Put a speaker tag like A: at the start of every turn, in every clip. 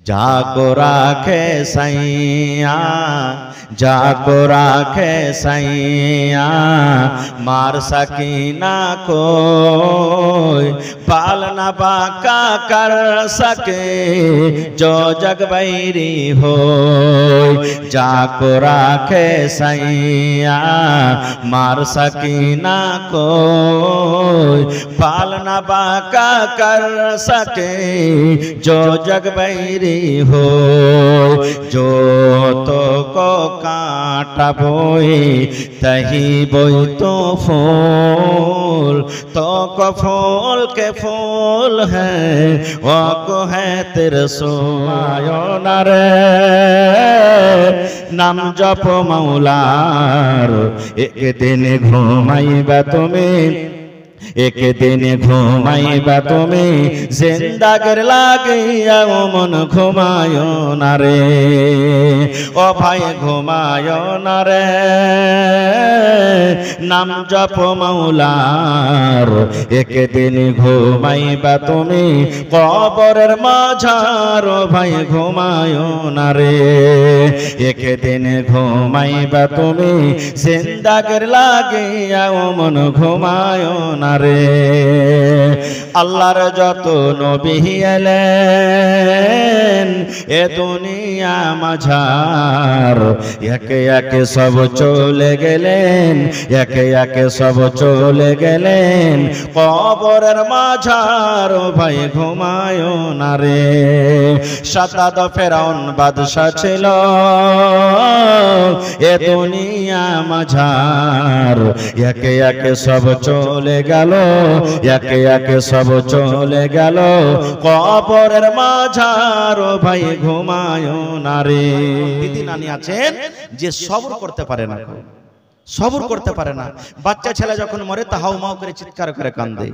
A: जाको राखे सैया जाको राखे सैया मार सकीना कोई बाल न बाका कर सके जो जग बैरी हो जाको राखे सैया मार सकीना कोई बाल न बाका कर सके जो जग बैरी हो जो तो को कांटा बोई तही बोई तो फूल तो को फूल के फूल है वो को है तेरे सुमायो नरे नाम जप मौलार एक दिन घुमाइबा तुम्हें एक दिन घुमाइबा तुम्हें जिंदा कर लागिया ओ मन घुमायो ना रे ओ भाई घुमायो ना रे नाम जप मौलार एक दिन घुमाइबा तुम्हें कबरेर माझार ओ भाई घुमायो ना रे एक दिन घुमाइबा तुम्हें जिंदा कर लागिया ओ मन घुमायो ना रे আল্লাহর যত নবী এলেন এ দুনিয়া মাঝার একে একে সব চলে গেলেন একে একে সব চলে গেলেন কবরের মাঝার ভাই ঘুমায় না রে সাতাদ ফেরাউন বাদশা ছিল এ দুনিয়া মাঝার একে একে সব চলে গেল একে একে সব চলে গেল কবরের মাঝার ভাই ঘুমায় না রে দিদি নানি আছেন যে সবর করতে পারে না সবর করতে পারে না বাচ্চা ছেলে যখন মরে তা হাউমাউ করে চিৎকার করে কান্দে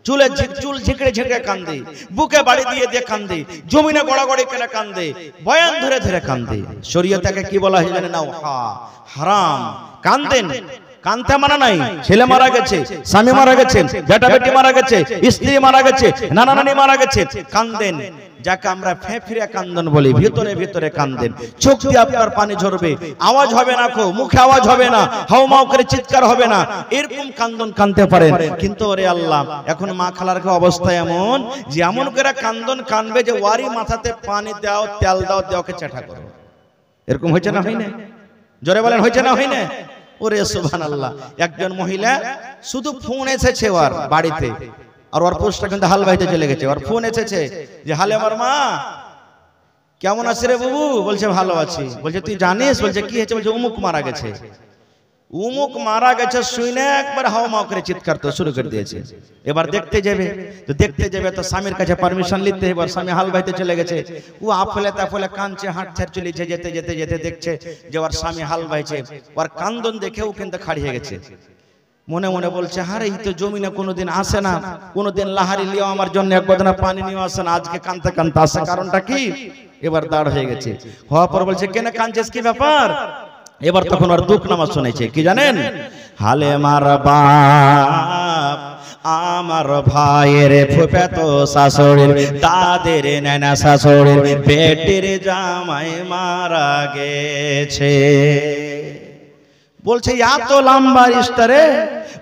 A: চুলে চুল ঝিকড়ে ঝিকড়ে কান্দে বুকে বাড়ি দিয়ে দিয়ে কান্দে জমিনে গড়াগড়ি করে কান্দে বয়ান ধরে ধরে কান্দে শরীয়তকে কি বলা হয় জানেন না হারাম কান্দেন কানতে মানা নাই ছেলে মারা গেছে স্বামী মারা গেছে বেটা বেটি মারা গেছে স্ত্রী মারা গেছে নানা নানি মারা গেছে কান্দেন যাকে আমরা ফেফিরে কান্দন বলি ভিতরে ভিতরে কান্দেন চোখ দিয়ে আপনার পানি ঝরবে আওয়াজ হবে না কো মুখে আওয়াজ হবে না হাউমাউ করে চিৎকার হবে না এরকম কান্দন কানতে পারেন কিন্তু ওরে আল্লাহ এখন মা খালার অবস্থা এমন যে এমন করে কান্দন কানবে যে ওয়ারি মাথাতে পানি দাও তেল দাও দেওকে চেষ্টা করো এরকম হয়েছে না হয় না জোরে বলেন হয়েছে না হয় না ওরে সুবহানাল্লাহ একজন মহিলা শুধু ফোন এসেছে ওর বাড়িতে আর ওর পোস্টটা কিন্তু হাল বাইতে চলে গেছে ওর ফোন এসেছে যে হালে আমার মা কেমন আছে রে বাবু বলছে ভালো আছি বলছে তুই জানিস বলছে কি হয়েছে বলছে উমুক মারা গেছে উমুক মারা গেছে শুনে একবার হাওমাও করে চিৎকার তো শুরু করে দিয়েছে এবার দেখতে যাবে তো স্বামীর কাছে পারমিশন নিতে এবার স্বামী হাল বাইতে চলে গেছে ও আফলে তাফলে কাঁদছে হাঁটছে চলেছে যেতে যেতে যেতে দেখছে যে ওর স্বামী হাল বাইছে ওর কান্দন দেখেও কিন্তু খাড়িয়ে গেছে মনে মনে বলছে আরে এই তো জমিনে কোনোদিন আসে না কোনোদিন লাহারি লিও আমার জন্য এক বদনা পানি নিও আসে না আজকে কাঁদতে কাঁদতে আসে কারণটা কি এবার দাঁড় হয়ে গেছে হওয়ার পর বলছে কেন কাঁদছিস কি ব্যাপার এবার তখন আর দুঃখ নামা শুনেছে কি জানেন হালে মার বাপ আমার ভাইয়ের ফুফাতো শাশুড়ির দাদের নানা শাশুড়ির বেটির জামাই মারা গেছে বলছে এত লম্বা ইস্তারে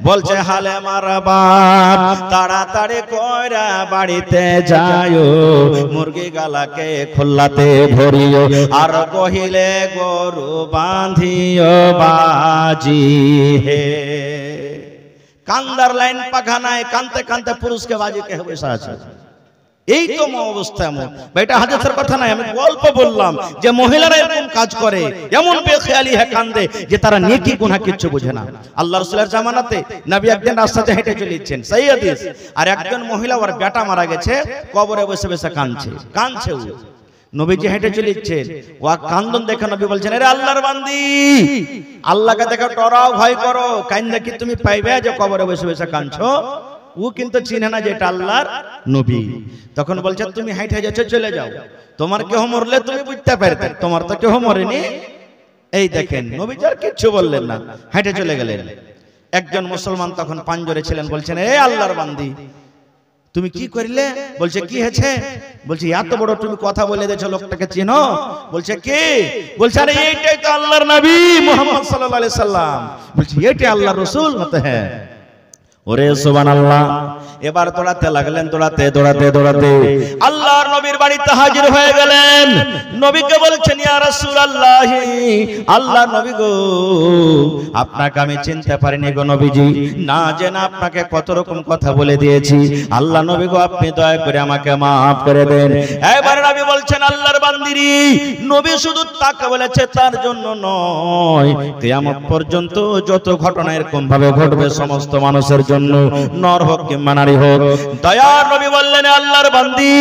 A: বলছে হালে মার বাপ তাড়াতাড়ি কইরা বাড়িতে যায়ও মুরগি গালাকে খোল্লাতে ভরিও আর কহিলে গরু বাঁধিও বাজি হে কান্দার লাইন পাখানায় কানতে কানতে পুরুষকে বাজি কে বসে আছে এই তো অবস্থা এমন এটা হাদিসের কথা নাই আমি গল্প বললাম যে মহিলারা এরকম কাজ করে এমন বেখেয়ালি হয়ে কান্দে যে তারা নেকি গুনাহ কিছু বোঝে না আল্লাহ রাসূলের জামানাতে নবী একদিন রাস্তাতে হেঁটে চলেছেন সহিহ হাদিস আর একজন মহিলা ওর বেটা মারা গেছে কবরে বসে বসে কাঁদছে ও নবীজি হেঁটে চলেছেন ও কান্দন দেখে নবী বলছেন আরে আল্লাহর বান্দি আল্লাহকে দেখো ডরাও ভয় করো কান্দে কি তুমি পাইবে যে কবরে বসে বসে কাঁদছো ও কিন্তু চিনে না যে এটা আল্লাহর নবী তখন বলছে তুমি হাইটে যাচ্ছ চলে যাও তোমার কেহ মরলে তুমি বুঝতে পারতে তোমার তো কেহ মরেনি এই দেখেন নবীজি আর কিছু বললেন না হাইটে চলে গেলেন একজন মুসলমান তখন পাঞ্জরে ছিলেন বলছেন এ আল্লাহর বান্দি তুমি কি করলে? বলছে কি হয়েছে? বলছে এত বড় তুমি কথা বলে দিয়েছো, লোকটাকে চেনো? বলছে কে? বলছে আরে এইটাই তো আল্লাহর নবী মুহাম্মদ সাল্লাল্লাহু আলাইহি সাল্লাম। বলছে এইটাই আল্লাহর রাসূল? মত হ্যাঁ। ওরে সুবহানাল্লাহ। এবার দৌড়াতে লাগলেন, দৌড়াতে দৌড়াতে দৌড়াতে আল্লাহর নবীর বাড়িতে হাজির হয়ে গেলেন। নবীকে বলছেন ইয়া রাসূলুল্লাহ, আল্লাহর নবী গো, আপনাকে আমি চিনতে পারিনি গো নবীজি, না জেনে আপনাকে কত রকম কথা বলে দিয়েছি। আল্লাহ নবী গো, আপনি দয়া করে আমাকে maaf করে দেন। এবার নবী বলছেন আল্লাহর বান্দিরি, নবী শুধু তাকে বলেছে তার জন্য নয়, কিয়ামত পর্যন্ত যত ঘটনা এরকম ভাবে ঘটবে সমস্ত মানুষের জন্য, নর হোক কিংবা নারী হোক। দয়ার নবী বললেন আল্লাহর বান্দি,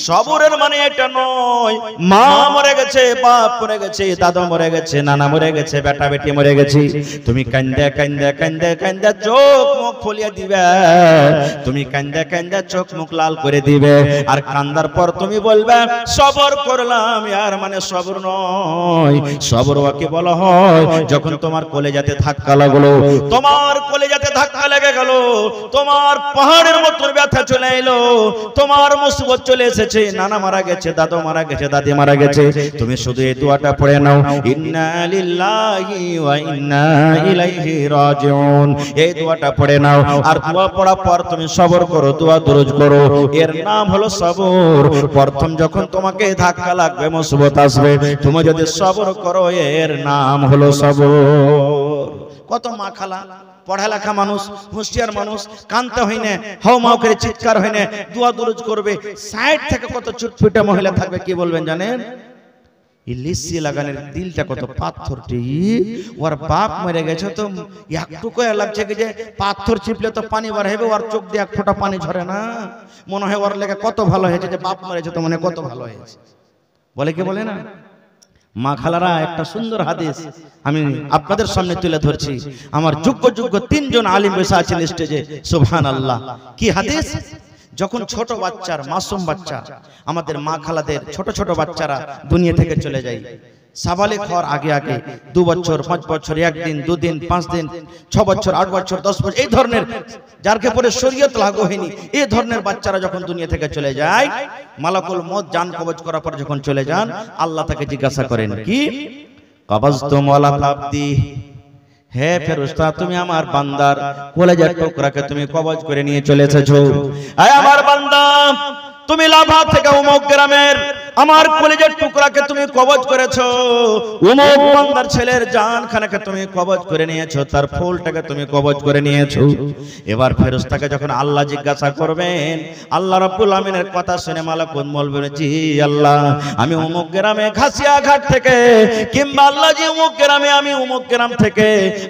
A: সবরের মানে এটা নয় মা মরে গেছে, বাপ মরে গেছে, দাদা মরে গেছে, নানা মরে গেছে, বেটা বেটি মরে গেছে, তুমি কান্দে কান্দে কান্দে কান্দে চোখ মুখ ফুলিয়ে দিবে, তুমি কান্দে কান্দে চোখ মুখ লাল করে দিবে, আর কান্দার পর তুমি বলবে সবর করলাম। আর মানে সবর নয়, সবর ওকে বলা হয় যখন তোমার কলেজাতে ধাক্কা লাগলো, তোমার কলেজাতে ধাক্কা লেগে গেল, তোমার পাহাড়ের মতো ব্যথা চলে এলো, তোমার মুসিবত চলে এসেছে, নানা মারা গেছে, দাদু মারা গেছে, দাদি মারা গেছে, তুমি শুধু এই দোয়াটা পড়ে নাও, ইন্না লিল্লাহি ওয়া ইন্না ইলাইহি রাজিউন। এই দোয়াটা পড়ে নাও, আর দোয়া পড়ার পর তুমি সবর করো, দোয়া দরুদ করো, এর নাম হলো সবর। প্রথম যখন তোমাকে ধাক্কা লাগবে, মুসিবত আসবে, তুমি যদি সবর করো, এর নাম হলো সবর। কত মা খালা পড়ালেখা মানুষ, হুঁশিয়ার মানুষ, কানতে হয় না, হাও মাও করে চিৎকার হয় না, দোয়া দরুদ করবে, সাইড থেকে কত চুটপুটে মহিলা থাকবে, কি বলবেন জানেন? লিসি লাগানোর দিলটা কত পাথরটি, ওর বাপ মরে গেছে তো একটুকু লাগছে কি যে পাথর চিপলে তো পানি বার হবে, ওর চোখ দিয়ে এক ফোঁটা পানি ঝরে না, মনে হয় ওর লেগে কত ভালো হয়েছে যে বাপ মরেছে, তো মনে কত ভালো হয়েছে, বলে কি বলে না? মা খালারা, একটা সুন্দর হাদিস আমি আপনাদের সামনে তুলে ধরছি। আমার যোগ্য যোগ্য তিনজন আলিম বসে আছেন স্টেজে, সুবহানাল্লাহ। কি হাদিস? যখন ছোট বাচ্চার, মাসুম বাচ্চা, আমাদের মা খালাদের ছোট ছোট বাচ্চারা দুনিয়া থেকে চলে যায়, সাবালিক হওয়ার আগে আগে 2 বছর, 5 বছর, 1 দিন, 2 দিন, 5 দিন, 6 বছর, 8 বছর, 10 বছর, এই ধরনের যারকে পরে শরীয়ত লাগু হয়নি, এই ধরনের বাচ্চারা যখন দুনিয়া থেকে চলে যায়, মালাকুল মউত জান কবজ করার পর যখন চলে যান, আল্লাহ তাকে জিজ্ঞাসা করেন কি? কবজতুম ওয়ালা তাবদি, হে ফেরেশতা, তুমি আমার বান্দার কলেজার টুকরাকে তুমি কবজ করে নিয়ে চলে এসেছো। আয় আমার বান্দা, তুমি লাভা থেকে অমুক গ্রামের আমার কলেজের টুকরাকে তুমি কবজ করেছো, অমুক বান্দার ছেলের জানখানাকে তুমি কবজ করে নিয়েছো, তার ফুলটাকে তুমি কবজ করে নিয়েছো। এবার ফেরেশতাকে যখন আল্লাহ জিজ্ঞাসা করবেন, আল্লাহ রাব্বুল আমিনের কথা শুনে মালাকুল বলবেন, জি আল্লাহ, আমি অমুক গ্রামে ঘাসিয়া ঘাট থেকে, কিংবা আল্লাহ জি অমুক গ্রামে, আমি অমুক গ্রাম থেকে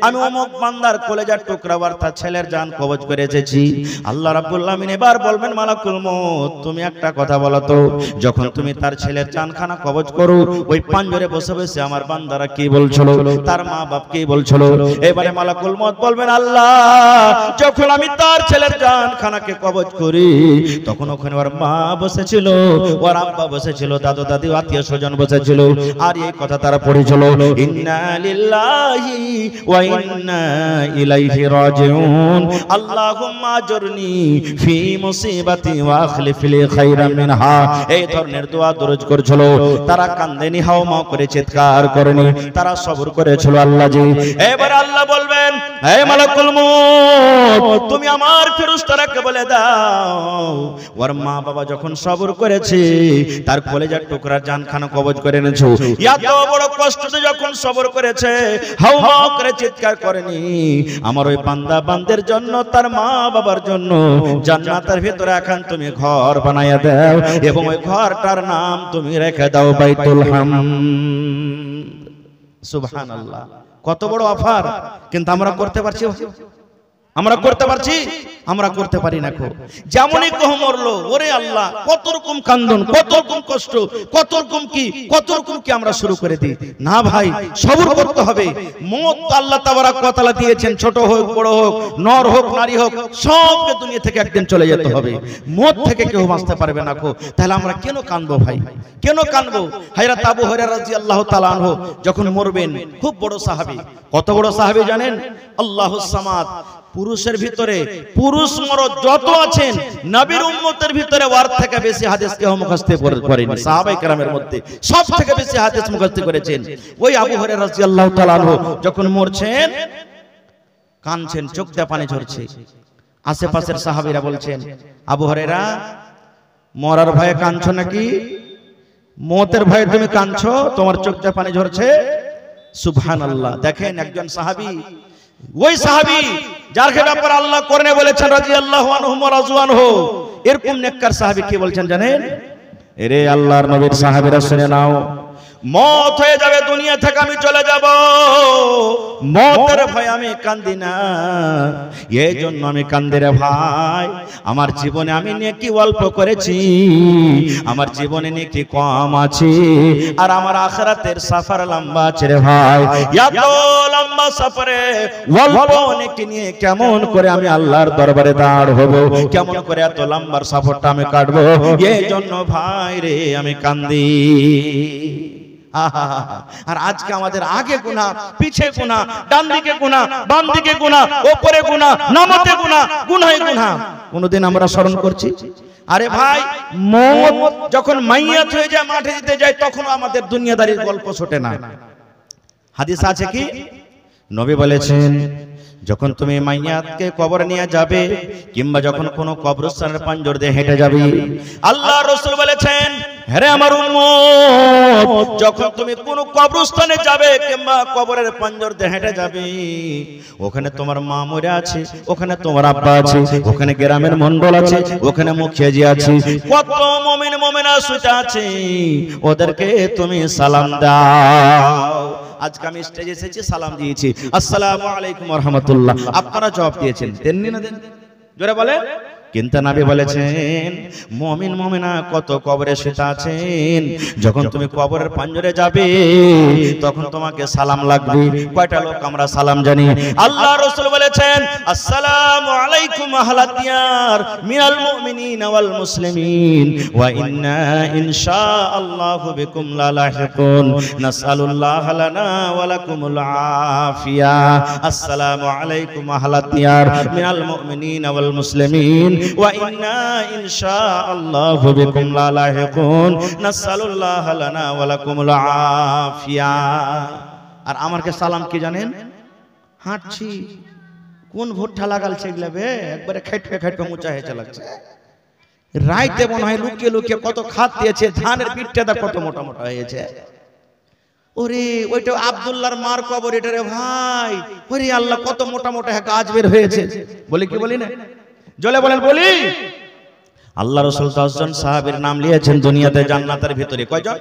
A: আমি অমুক বান্দার কলেজার টুকরা আর তার ছেলের জান কবজ করে এসেছি। আল্লাহ রাব্বুল আমিন এবার বলবেন, মালাকুল মউত, তুমি একটা কথা বলো তো, যখন তুমি তার ছেলের জানখানা কবজ করো, ওই পাঞ্জরে বসে বসে আমার বান্দারা কি বলছিল, তার মা বাপ কি বলছিল? এবারে মালাকুল মউত বলবেন, আল্লাহ, যখন আমি তার ছেলের জানখানাকে কবজ করি, তখন ওখানে ওর মা বসেছিল, ওর আব্বা বসেছিল, দাদু দাদি আত্মীয় স্বজন বসেছিল, আর এই কথা তারা পড়েছিল, ইন্না লিল্লাহি ওয়া ইন্না ইলাইহি রাজিউন, আল্লাহুম্মা আজরনি ফি মুসিবাতি ওয়া আখলিফ লি খায়রাম মিনহা। এই ধরনের দোয়া দরুদ করছিল, তারা কান্দেনি, হাওমাও করে চিৎকার করেনি, তারা সবর করেছিল আল্লাহ জি। এবারে আল্লাহ বলবেন, হে মালাকুল মউত, তুমি আমার ফেরেশতাকে বলে দাও, ওর মা বাবা যখন সবর করেছে, তার কলেজার টুকরার জানখানা কবজ করে এনেছো, এত বড় কষ্টে যখন সবর করেছে, হাওমাও করে চিৎকার করেনি, আমার ওই বান্দা বান্দের জন্য, তার মা বাবার জন্য জান্নাতের ভিতরে এখন তুমি ঘর বানায়া দাও, এবং ওই ঘরটার নাম তুমি রেখে দাও বাইতুল হামদ। সুবহানাল্লাহ, কত বড় অফার! কিন্তু আমরা করতে পারছি? আমরা করতে পারছি? আমরা করতে পারি না। যেমনই কহ মরলো, ওরে আল্লাহ, কত রকম কান্দন, কত রকম কষ্ট, কত রকম কি আমরা শুরু করে দিই। না ভাই, সবর করতে হবে। মওত তো আল্লাহ তাবারক ওয়া তাআলা দিয়েছেন, ছোট হোক বড় হোক, নর হোক নারী হোক, সবকে দুনিয়া থেকে একদিন চলে যেতে হবে। মওত থেকে কেউ বাঁচতে পারবে না। তাহলে আমরা কেন কাঁদবো ভাই? কেন কাঁদবো? হযরত আবু হুরায়রা রাদিয়াল্লাহু তাআলা আনহু যখন মরবেন, খুব বড় সাহাবী, কত বড় সাহাবী জানেন? আল্লাহুস সামাদ, পুরুষের ভিতরে পুরুষ মরদ যত আছেন নবীর উম্মতের ভিতরে ওর থেকে বেশি হাদিস কেউ মুখস্থ করেনি সাহাবায়ে কেরামের মধ্যে সব থেকে বেশি হাদিস মুখস্থ করেছেন ওই আবু হুরায়রা রাদিয়াল্লাহু তাআলা আনহু যখন মরছেন কাঁদছেন চোখ দিয়ে পানি ঝরছে আশেপাশের সাহাবীরা বলছেন আবু হুরায়রা মরার ভয়ে কাঁদছো নাকি মওতের ভয়ে তুমি কাঁদছো তোমার চোখ দিয়ে পানি ঝরছে সুবহানাল্লাহ দেখেন একজন সাহাবী ওই সাহাবী যার ব্যাপারে আল্লাহ কোরআনে বলেছেন রাদিয়াল্লাহু আনহু ওয়া রাযওয়ানহু এরকম নেককার সাহাবী কি বলছেন জানেন এরে আল্লাহর নবীর সাহাবীরা শুনে নাও মওত হয়ে যাবে দুনিয়া থেকে আমি চলে যাব মওতের ভয়ে আমি কাঁদি না এই জন্য আমি কাঁদি রে ভাই আমার জীবনে আমি নেকি অল্প করেছি আমার জীবনে নেকি কম আছে আর আমার আখিরাতের সফর লম্বা আছে রে ভাই এত লম্বা সফরে অল্প নেকি নিয়ে কেমন করে আমি আল্লাহর দরবারে দাঁড় হব কেমন করে এত লম্বা সফরটা আমি কাটবো এই জন্য ভাই রে আমি কাঁদি আর আজকে আমাদের আগে গুনাহ পিছে গুনাহ ডান দিকে গুনাহ বাম দিকে গুনাহ উপরে গুনাহ নামাতে গুনাহ গুনাহে গুনাহ কোনদিন আমরা স্মরণ করছি আরে ভাই মওত যখন মাইয়াত হয়ে যায় মাঠে দিতে যায় তখন আমাদের দুনিয়াদারির গল্প ছোটে না হাদিস আছে কি নবী বলেছেন যখন তুমি মাইয়াতকে কবরে নিয়ে যাবে কিংবা যখন কোনো কবরস্থানের পাঞ্জর দিয়ে হেঁটে যাবে আল্লাহ রাসূল বলেছেন হে আমার উম্মত যখন তুমি কোনো কবরস্থানে যাবে কিংবা কবরের পাঞ্জর দিয়ে হেঁটে যাবে ওখানে তোমার মা মরে আছে ওখানে তোমার আব্বা আছে ওখানে গ্রামের মণ্ডল আছে ওখানে মুখিয়াজি আছে কত মুমিন মুমিনা শুয়ে আছে ওদেরকে তুমি সালাম দাও আজকে আমি স্টেজে এসেছি সালাম দিয়েছি আসসালামু আলাইকুম ওয়া রাহমাতুল্লাহ আপনারা জবাব দিয়েছেন দেননি না দেন জোরে বলেন কিন্তু নবী বলেছেন মুমিন মুমিনা কত কবরে শুয়ে আছেন যখন তুমি কবরের পাঞ্জরে যাবে তখন তোমাকে সালাম লাগবে কয়টা লোক আমরা সালাম জানি আল্লাহ রাসূল বলেছেন আসসালামু আলাইকুম আহলাদ দিয়ার মিনাল মুমিনিনা ওয়াল মুসলিমিন ওয়া ইন্না ইনশাআল্লাহু বিকুম লালাহিকুন নাসআলুল্লাহ লানা ওয়া লাকুমুল আফিয়া আসসালামু আলাইকুম আহলাদ দিয়ার মিনাল মুমিনিনা ওয়াল মুসলিমিন ওয়া ইন্না ইনশাআল্লাহু বিকুম লালাহিকুন নাসআলুল্লাহ লানা ওয়া লাকুমুল আফিয়া আর আমারকে সালাম কি জানেন হাঁটছি কোন ভুট্টা লাগালছে এগুলা একবারে খেটকে খেটকে মুচা হয়ে লাগছে রাইতে মনে হয় লুকিয়ে লুকিয়ে কত খাত দিয়েছে ধানের পিঠটা কত মোটা মোটা হয়েছে ওরে ওইটা আব্দুল্লাহর মার কবর এটা রে ভাই ওরে আল্লাহ কত মোটা মোটা গাছ বের হয়েছে বলি কি বলি না জলে বলেন বলি আল্লাহ রাসূল 10 জন সাহাবীর নাম লিয়েছেন দুনিয়াতে জান্নাতের ভিতরে কয়জন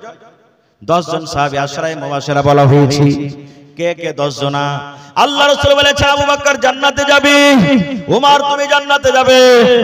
A: 10 জন সাহাবী আশরায়ে মুবাশশিরা বলা হয়েছে কে কে 10 জনা আল্লাহ রাসূল বলেছে আবু বকর জান্নাতে যাবে ওমর তুমি জান্নাতে যাবে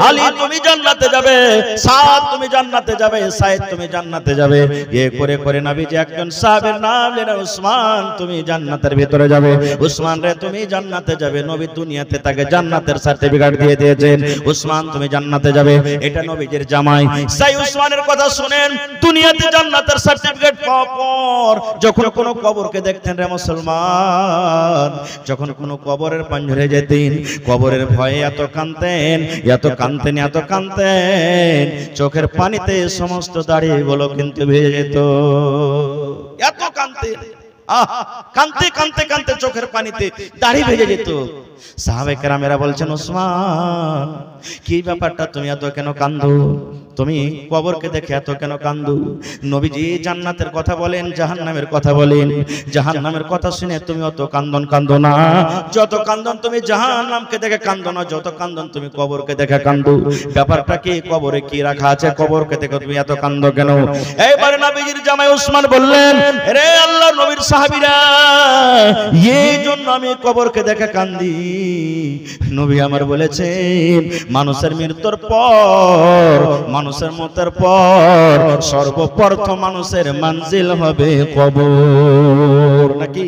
A: আলী তুমি জান্নাতে যাবে সাদ তুমি জান্নাতে যাবে সাইদ তুমি জান্নাতে যাবে এই করে করে নবীজি একজন সাহাবীর নাম নিলেন উসমান তুমি জান্নাতের ভিতরে যাবে উসমান রে তুমি জান্নাতে যাবে নবী দুনিয়াতে তাকে জান্নাতের সার্টিফিকেট দিয়ে দিয়েছেন উসমান তুমি জান্নাতে যাবে এটা নবীজির জামাই সেই উসমানের কথা শুনেন দুনিয়াতে জান্নাতের সার্টিফিকেট পাওয়ার পর যখন কোনো কবরকে দেখতেন রে মুসলমান যখন কোনো কবরের পাঞ্জরে যেতেন কবরের ভয়ে এত কাঁদতেন এত কাঁদতেন এত কাঁদতেন চোখের পানিতে সমস্ত দাড়িগুলো কিন্তু ভেজে যেত এত কাঁদতেন কাঁদতে কাঁদতে কাঁদতে চোখের পানিতে দাড়ি ভেজে যেত সাহাবায়ে কেরামেরা বলছেন ওসমান কি ব্যাপারটা তুমি এত কেন কাঁদো তুমি কবরকে দেখে এত কেন কাঁদো নবীজি জান্নাতের কথা বলেন জাহান্নামের কথা বলেন জাহান্নামের কথা শুনে তুমি অত কান্দো না যত কান্দন তুমি জাহান্নামকে দেখে কান্দো না যত কান্দন তুমি কবরকে দেখে কান্দো ব্যাপারটা কি কবরে কি রাখা আছে কবরকে দেখে তুমি এত কান্দো কেন এইবারে নবীজির জামাই ওসমান বললেন রে আল্লাহর নবীর সাহাবীরা এই জন্য আমি কবরকে দেখে কান্দি নবী আমার বলেছেন মানুষের মৃত্যুর পর মানুষের মতের পর সর্বপ্রথম মানুষের মঞ্জিল হবে কবর নাকি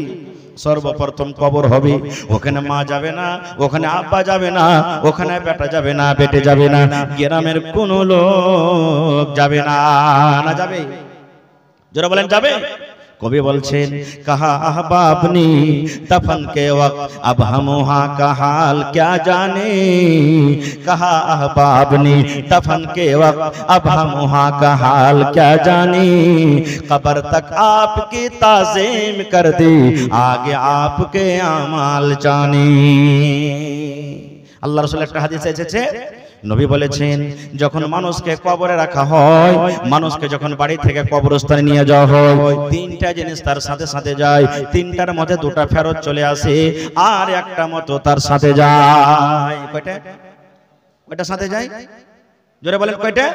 A: সর্বপ্রথম কবর হবে ওখানে মা যাবে না ওখানে আব্বা যাবে না ওখানে বেটা যাবে না বেটে যাবে না গ্রামের কোন লোক যাবে না না যাবে যারা বলেন যাবে কবি বলছেন কাহা আহবাবনি দফন কে ওয়াক্ত अब हम वहाँ का हाल क्या जाने कहा अहबाबनी दफन के वक्त अब हम वहाँ का हाल क्या जाने कब्र तक आपकी ताज़ीम कर दी आगे आपके अमाल जाने আল্লাহ রাসূল একটা হাদিসে এসেছে নবী বলেছেন যখন মানুষকে কবরে রাখা হয় মানুষকে যখন বাড়ি থেকে কবরস্থানে নিয়ে যাওয়া হয় তিনটা জিনিস তার সাথে সাথে যায় তিনটার মধ্যে দুটো ফেরত চলে আসে আর একটা মতো তার সাথে যায় কয়টা কয়টা সাথে যায় জোরে বলেন কয়টা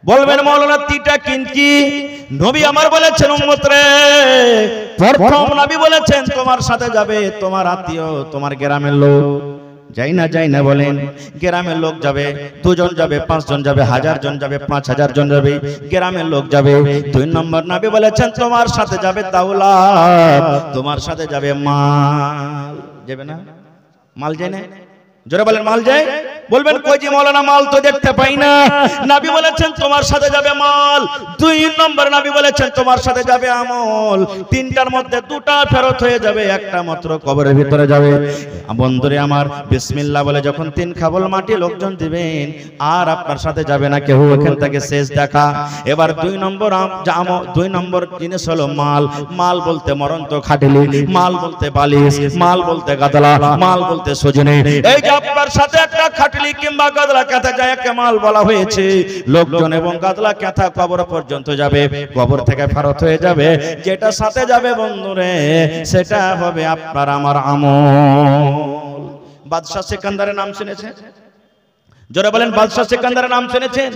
A: বলবেন মাওলানা তিনটা কিনকি নবী আমার বলেছেন উম্মত রে প্রথম নবী বলেছেন তোমার সাথে যাবে তোমার আত্মীয় তোমার গ্রামের লোক যাই না বলেন গ্রামের লোক যাবে দুজন যাবে পাঁচজন যাবে হাজার জন যাবে 5000 জন যাবে গ্রামের লোক যাবে দুই নম্বর নবী বলেছেন তোমার সাথে যাবে দাওলাত তোমার সাথে যাবে মাল যাবে না মাল যায় না জোরে বলেন মাল যায় বলবেন কই যে মাওলানা মাল তো দেখতে পাই না নবী বলেছেন তোমার সাথে যাবে মাল দুই নম্বর নবী বলেছেন তোমার সাথে যাবে আমল তিনটার মধ্যে দুটো ফেরত হয়ে যাবে একটা মাত্র কবরের ভিতরে যাবে বন্ধুরে আমার বিসমিল্লাহ বলে যখন তিন খাবল মাটি লোকজন দিবেন আর আপনার সাথে যাবে না কেউ এখান থেকে শেষ দেখা এবার দুই নম্বর জিনিস হলো মাল মাল বলতে মরন্ত খাটলি মাল বলতে বালিশ মাল বলতে গাদলা মাল বলতে সজনে এই যে আপনার সাথে একটা খাটলি কিংবা গাদলা কাঁথা যায় মাল বলা হয়েছে লোকজন এবং গাদলা কাঁথা কবর পর্যন্ত যাবে কবর থেকে ফেরত হয়ে যাবে যেটা সাথে যাবে বন্ধুরে সেটা হবে আপনার আমার আমল বাদশাহ সিকান্দারের নাম শুনেছেন জোরে বলেন বাদশাহ সিকান্দারের নাম শুনেছেন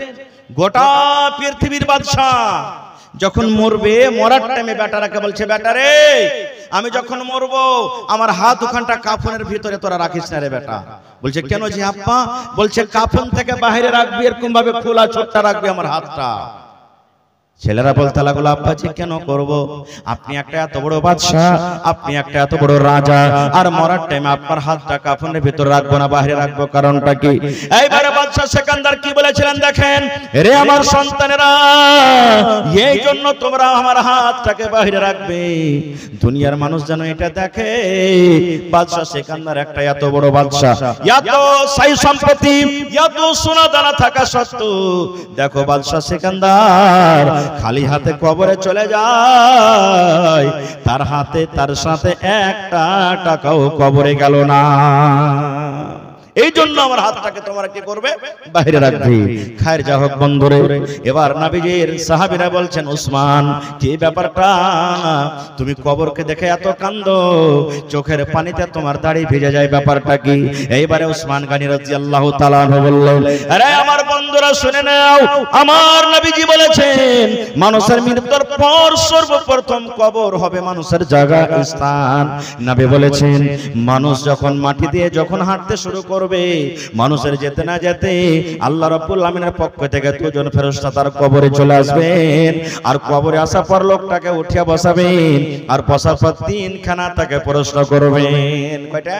A: গোটা পৃথিবীর বাদশাহ যখন মরবে মরার টাইমে বেটারাকে বলছে বেটা রে আমি যখন মরবো আমার হাত ওখানটা কাফনের ভিতরে তোরা রাখিস না রে বেটা বলছে কেন জি আব্বা বলছে কাফন থেকে বাইরে রাখবি এরকম ভাবে খোলা ছোটটা রাখবি আমার হাতটা ছেলেরা বলতে লাগলো আব্বাজি কেন করব আপনি একটা এত বড় বাদশা আপনি একটা এত বড় রাজা আর মরার টাইমে আপনার হাতটা কাফনের ভিতর রাখবো না বাইরে রাখবো কারণটা কি এইবারে বাদশা সিকান্দার কি বলেছিলেন দেখেন রে আমার সন্তানেরা এই জন্য তোমরা আমার হাতটাকে বাইরে রাখবে দুনিয়ার মানুষ যেন এটা দেখে বাদশা সিকান্দার একটা এত বড় বাদশা এত সাই সম্পত্তি এত সোনা দানা থাকা সত্ত্বেও দেখো বাদশা সিকান্দার খালি হাতে কবরে চলে যায় তার হাতে তার সাথে একটা টাকাও কবরে গেল না এই জন্য আমার হাতটাকে তোমরা কি করবে বাইরে রাখবে খায়ের যা হোক বন্ধুরে এবার নবীজির সাহাবীরা বলছেন উসমান কি ব্যাপারটা তুমি কবরকে দেখে এত কান্দো চোখের পানিতে তোমার দাড়ি ভিজে যায় ব্যাপারটা কি এইবারে উসমান গনি রাদিয়াল্লাহু তাআলা আনহু বললেন আরে আমার বন্ধুরা শুনে নাও আমার নবীজি বলেছেন মানুষের মৃত্যুর পর সর্বপ্রথম কবর হবে মানুষের জায়গা স্থান নবী বলেছেন মানুষ যখন মাটি দিয়ে যখন হাঁটতে শুরু করবে মানুষের যেতে না যেতে আল্লাহ রাব্বুল আমিনের পক্ষ থেকে দুজন ফেরেশতা তার কবরে চলে আসবেন আর কবরে আসার পর লোকটাকে উঠিয়ে বসাবেন আর বসার পর তিনখানা তাকে প্রশ্ন করবেন কয়টা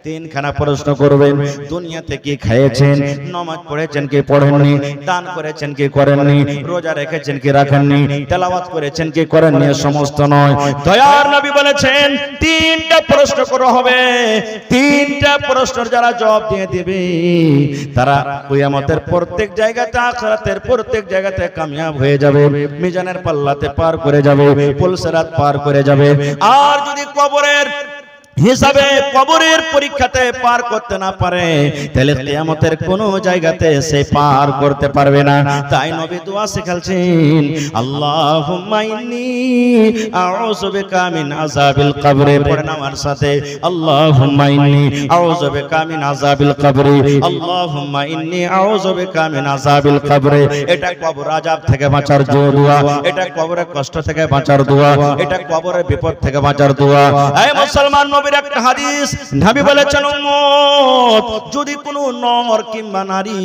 A: তিনখানা প্রশ্ন করবেন দুনিয়াতে কি খেয়েছেন নামাজ পড়েছেন কি পড়েননি দান করেছেন কি করেননি রোজা রেখেছেন কি রাখেননি তেলাওয়াত করেছেন কি করেননি সমস্ত নয় দয়ার নবী বলেছেন তিনটা প্রশ্ন করা হবে তিনটা প্রশ্নের যারা জবাব দিয়ে দিবে তারা কিয়ামতের প্রত্যেক জায়গাতে আখিরাতের প্রত্যেক জায়গাতে কামিয়াব হয়ে যাবে মিজানের পাল্লাতে পার করে যাবে পুলসিরাত পার করে যাবে আর যদি কবরের হিসাবে কবরের পরীক্ষাতে পার করতে না পারে তাহলে কিয়ামতের কোন জায়গাতে সে পার করতে পারবে না তাই নবী দোয়া শিখাচ্ছেন আল্লাহুম্মা ইন্নী আউযু বিকা মিন আযাবিল কবরে পড়েন আমার সাথে আল্লাহুম্মা ইন্নী আউযু বিকা মিন আযাবিল কবরে আল্লাহুম্মা ইন্নী আউযু বিকা মিন আযাবিল কবরে এটা কবর আযাব থেকে বাঁচার দোয়া এটা কবরের কষ্ট থেকে বাঁচার দোয়া এটা কবরের বিপদ থেকে বাঁচার দোয়া হে মুসলমান নবীর একটা হাদিস, নবী বলেছেন উম্মত যদি কোনো নর কিংবা নারী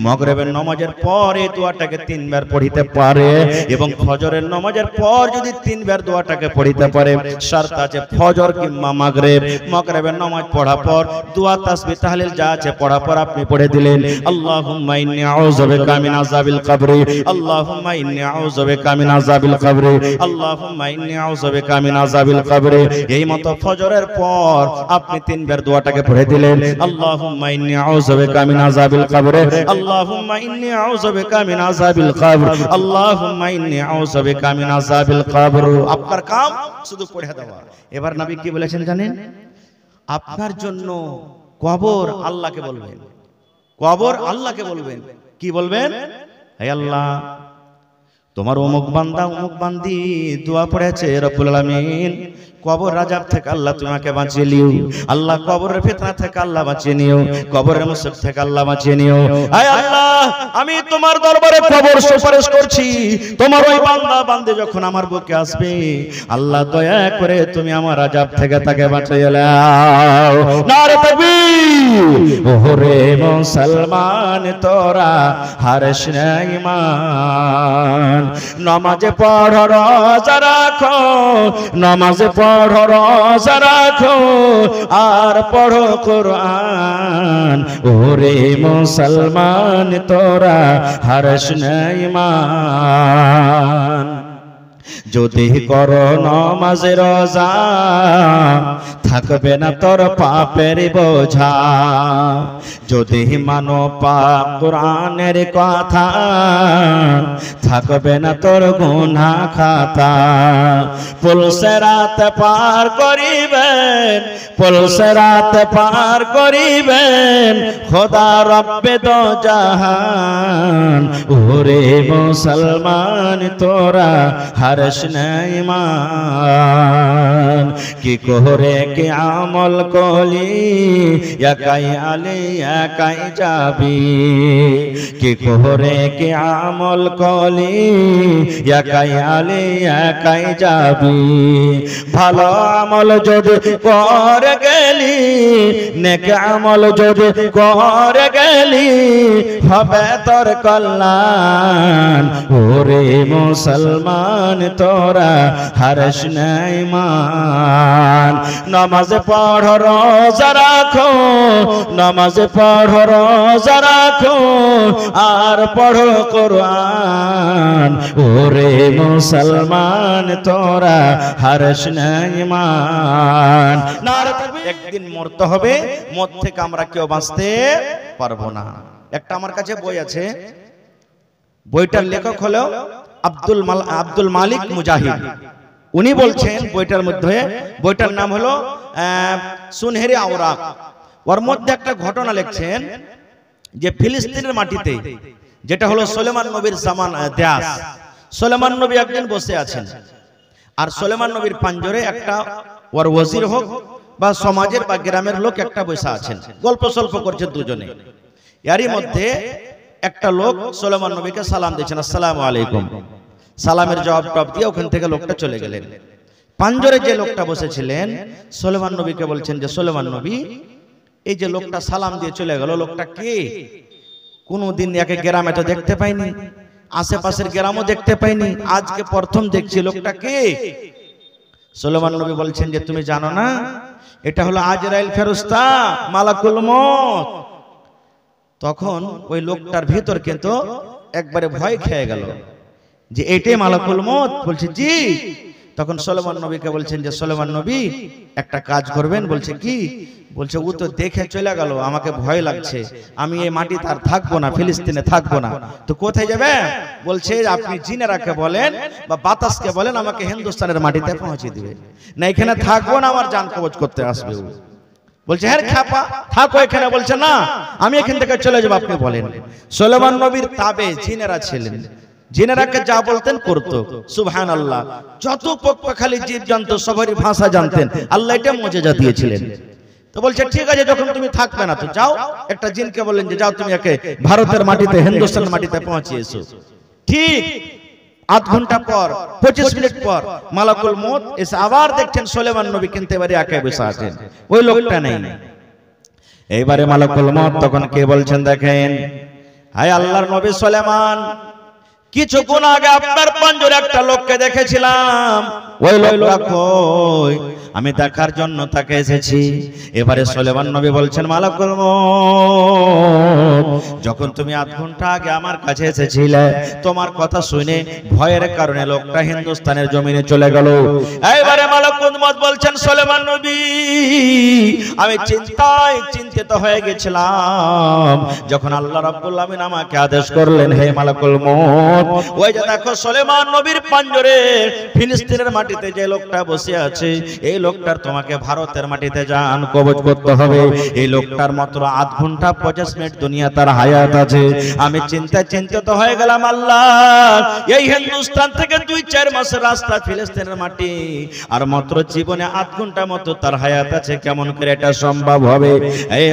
A: মাগরিবের নামাজের পরে দোয়াটাকে 3 বার পড়িতে পারে এবং ফজরের নামাজের পর যদি 3 বার দোয়াটাকে পড়িতে পারে, শর্ত আছে ফজর কিংবা মাগরিবের নামাজ পড়ার পর দোয়া তাসবিহ তাহলিল যা আছে পড়ার পর আপনি পড়ে দিলেন আল্লাহুম্মা ইন্নী আউযু বিকা মিন আযাবিল কবরি, আল্লাহুম্মা ইন্নী আউযু বিকা মিন আযাবিল কবরি, আল্লাহুম্মা ইন্নী আউযু বিকা মিন আযাবিল কবরি। এই মতো ফজরের পর আপনি 3 বার দোয়াটাকে পড়ে দিলেন আল্লাহুম্মা ইন্নী আউযু বিকা মিন আযাবিল কবরি, আল্লাহুম্মা ইন্নী আউযু বিকা মিন আযাবিল কবর, আল্লাহুম্মা ইন্নী আউযু বিকা মিন আযাবিল কবর। আপনার কাম শুধু পড়ে দেওয়া। এবার নবী কি বলেছেন জানেন? আপনার জন্য কবর আল্লাহকে বলবেন, কবর আল্লাহকে বলবেন। কি বলবেন? হে আল্লাহ, তোমার অমুক বান্দা অমুক বান্দি দোয়া পড়েছে, রব্বুল আলামিন কবর আযাব থেকে আল্লাহ তোমাকে বাঁচিয়ে নিও, আল্লাহ কবরের ফিতনা থেকে আল্লাহ বাঁচিয়ে নিও, কবরের মুসিবত থেকে আল্লাহ বাঁচিয়ে নিও। হে আল্লাহ, আমি তোমার দরবারে কবর সুপারিশ করছি, তোমার ওই বান্দা বান্দি যখন আমার বুকে আসবে, আল্লাহ দয়া করে তুমি আমার আযাব থেকে তাকে বাঁচিয়ে নাও। নারে তাকবীর! ওরে মুসলমান তোরা হারিস না ঈমান, নামাজে পড়ো রোজা রাখো, নামাজে পড়ো রোজা রাখো আর পড়ো কোরআন। ওরে মুসলমান তোরা হারিস না ঈমান, যদি করো নামাজ রোজা থাকবে না তোর পাপের বোঝা, যদি মানো পাক কোরআনের কথা থাকবে না তোর গুনাহ খাতা। পুলসে রাত পার করিবেন, পুলসে রাত পার করিবেন খোদা রব্বে দো জাহান। ওরে মুসলমান তোরা হারিস না ঈমান, কি করে কি আমল কলি একাই আলি একাই যাবি, কি করে কি আমল কলি একাই আলি একাই যাবি। ভালো আমল যদি করে গেলি, নেক আমল যদি করে গেলি হবে তোর কল্যাণ। ওরে মুসলমান তোরা হারিস না ঈমান, নামাজ পড়ো রোজা রাখো, নামাজ পড়ো রোজা রাখো আর পড়ো কোরআন। ওরে মুসলমান তোরা হারিস না ঈমান। একদিন মরতে হবে, মত থেকে আমরা কেউ বাঁচতে পারবো না। একটা আমার কাছে বই আছে, বইটার লেখক হলো আব্দুল মালিক মুজাহিদ। উনি বলছেন বইটার মধ্যে, বইটার নাম হলো সুনহেরি আওরাক। ওর মধ্যে একটা ঘটনা লিখছেন যে ফিলিস্তিনের মাটিতে, যেটা হলো সুলেমান নবীর জামান দেশ, সুলেমান নবী একদিন বসে আছেন আর সুলেমান নবীর পাঞ্জরে একটা ওর ওয়াজির হোক বা সমাজের বা গ্রামের লোক একটা বসে আছেন, গল্প সল্প করছে দুজনে। এরই মধ্যে একটা লোক সুলেমান নবীকে সালাম দিয়েছেন, আসসালামু আলাইকুম। সালামের জবাব টপ দিয়ে ওখান থেকে লোকটা চলে গেলেন। পাঞ্জরে যে লোকটা বসেছিলেন সুলেমান নবীকে বলছেন যে সুলেমান নবী, এই যে লোকটা সালাম দিয়ে চলে গেল, লোকটা কে? কোনদিন একে গ্রামে তো দেখতে পাইনি, আশেপাশের গ্রামও দেখতে পাইনি, আজকে প্রথম দেখছি, লোকটা কে? সুলেমান নবী বলছেন যে তুমি জানো না, এটা হলো আজরাইল ফেরেশতা, মালাকুল মউত। তখন ওই লোকটার ভিতর কিন্তু একবারে ভয় খেয়ে গেল যে এটাই মালাকুল মউত। বলছে জি। তখন সুলেমান নবীকে বলছেন যে সুলেমান নবী একটা কাজ করবেন। বলছে কি? বলছে ও তো দেখে চলে গেল, আমাকে ভয় লাগছে, আমি এই মাটিতে আর থাকবো না, ফিলিস্তিনে থাকবো না। তো কোথায় যাবে? বলছে আপনি জিনেরাকে বলেন বা বাতাসকে বলেন আমাকে হিন্দুস্তানের মাটিতে পৌঁছে দিবে, না এখানে থাকবো না, আমার জান কবজ করতে আসবে। বলছে হ্যাঁ খাপা থাকো এখানে। বলছে না, আমি এখান থেকে চলে যাবো, আপনি বলেন। সুলেমান নবীর তাবে জিনেরা ছিলেন, জিনেরাকে যা বলতেন করতো। সুবহানাল্লাহ। যত পক্ষখালি জীব জানতো, সবারই ভাষা জানতেন, আল্লাহ এটা মুজিজা দিয়েছিলেন। তো বলছে ঠিক আছে, যখন তুমি থাকবে না তো যাও। একটা জিনকে বললেন যে যাও তুমি একে ভারতের মাটিতে, হিন্দুস্তানের মাটিতে পৌঁছে এসো। ঠিক আধ ঘন্টা পর 25 মিনিট পর মালাকুল মউত এসে আবার দেখছেন সুলাইমান নবী কিন্তু এবারে একা বসে আছেন, ওই লোকটা নেই। এইবারে মালাকুল মউত তখন কে বলছেন দেখেন, হায় আল্লাহর নবী সুলাইমান, কিছুক্ষণ আগে আপনার পাঞ্জরে একটা লোককে দেখেছিলাম, ওই লোকটা কই? আমি দেখার জন্য তাকে এসেছি। এবারে সুলাইমান নবী বলছেন মালাকুল মউত, যখন তুমি আধ ঘন্টা আগে আমার কাছে এসেছিলে, তোমার কথা শুনে ভয়ের কারণে লোকটা হিন্দুস্তানের জমিনে চলে গেল। এইবারে মালাকুল মউত বলছেন সুলাইমান নবী, আমি চিন্তায় চিন্তিত হয়ে গেছিলাম, যখন আল্লাহ রাব্বুল আমিন আমাকে আদেশ করলেন, হে মালাকুল মউত, ওই যে দেখো সুলাইমান নবীর পাঞ্জরে ফিলিস্তিনের মাটিতে যে লোকটা বসে আছে, এই লোকটার তোমাকে ভারতের মাটিতে জান কবজ করতে হবে। এই লোকটার মাত্র আধ ঘন্টা 50 মিনিট দুনিয়া তার হায়াত আছে। আমি চিন্তিত হয়ে গেলাম, আল্লাহ এই হিন্দুস্তান থেকে 2-4 মাসের রাস্তা ফিলিস্তিনের মাটি, আর মাত্র জীবনে আধ ঘন্টা মতো তার হায়াত আছে, কেমন করে এটা সম্ভব হবে? এই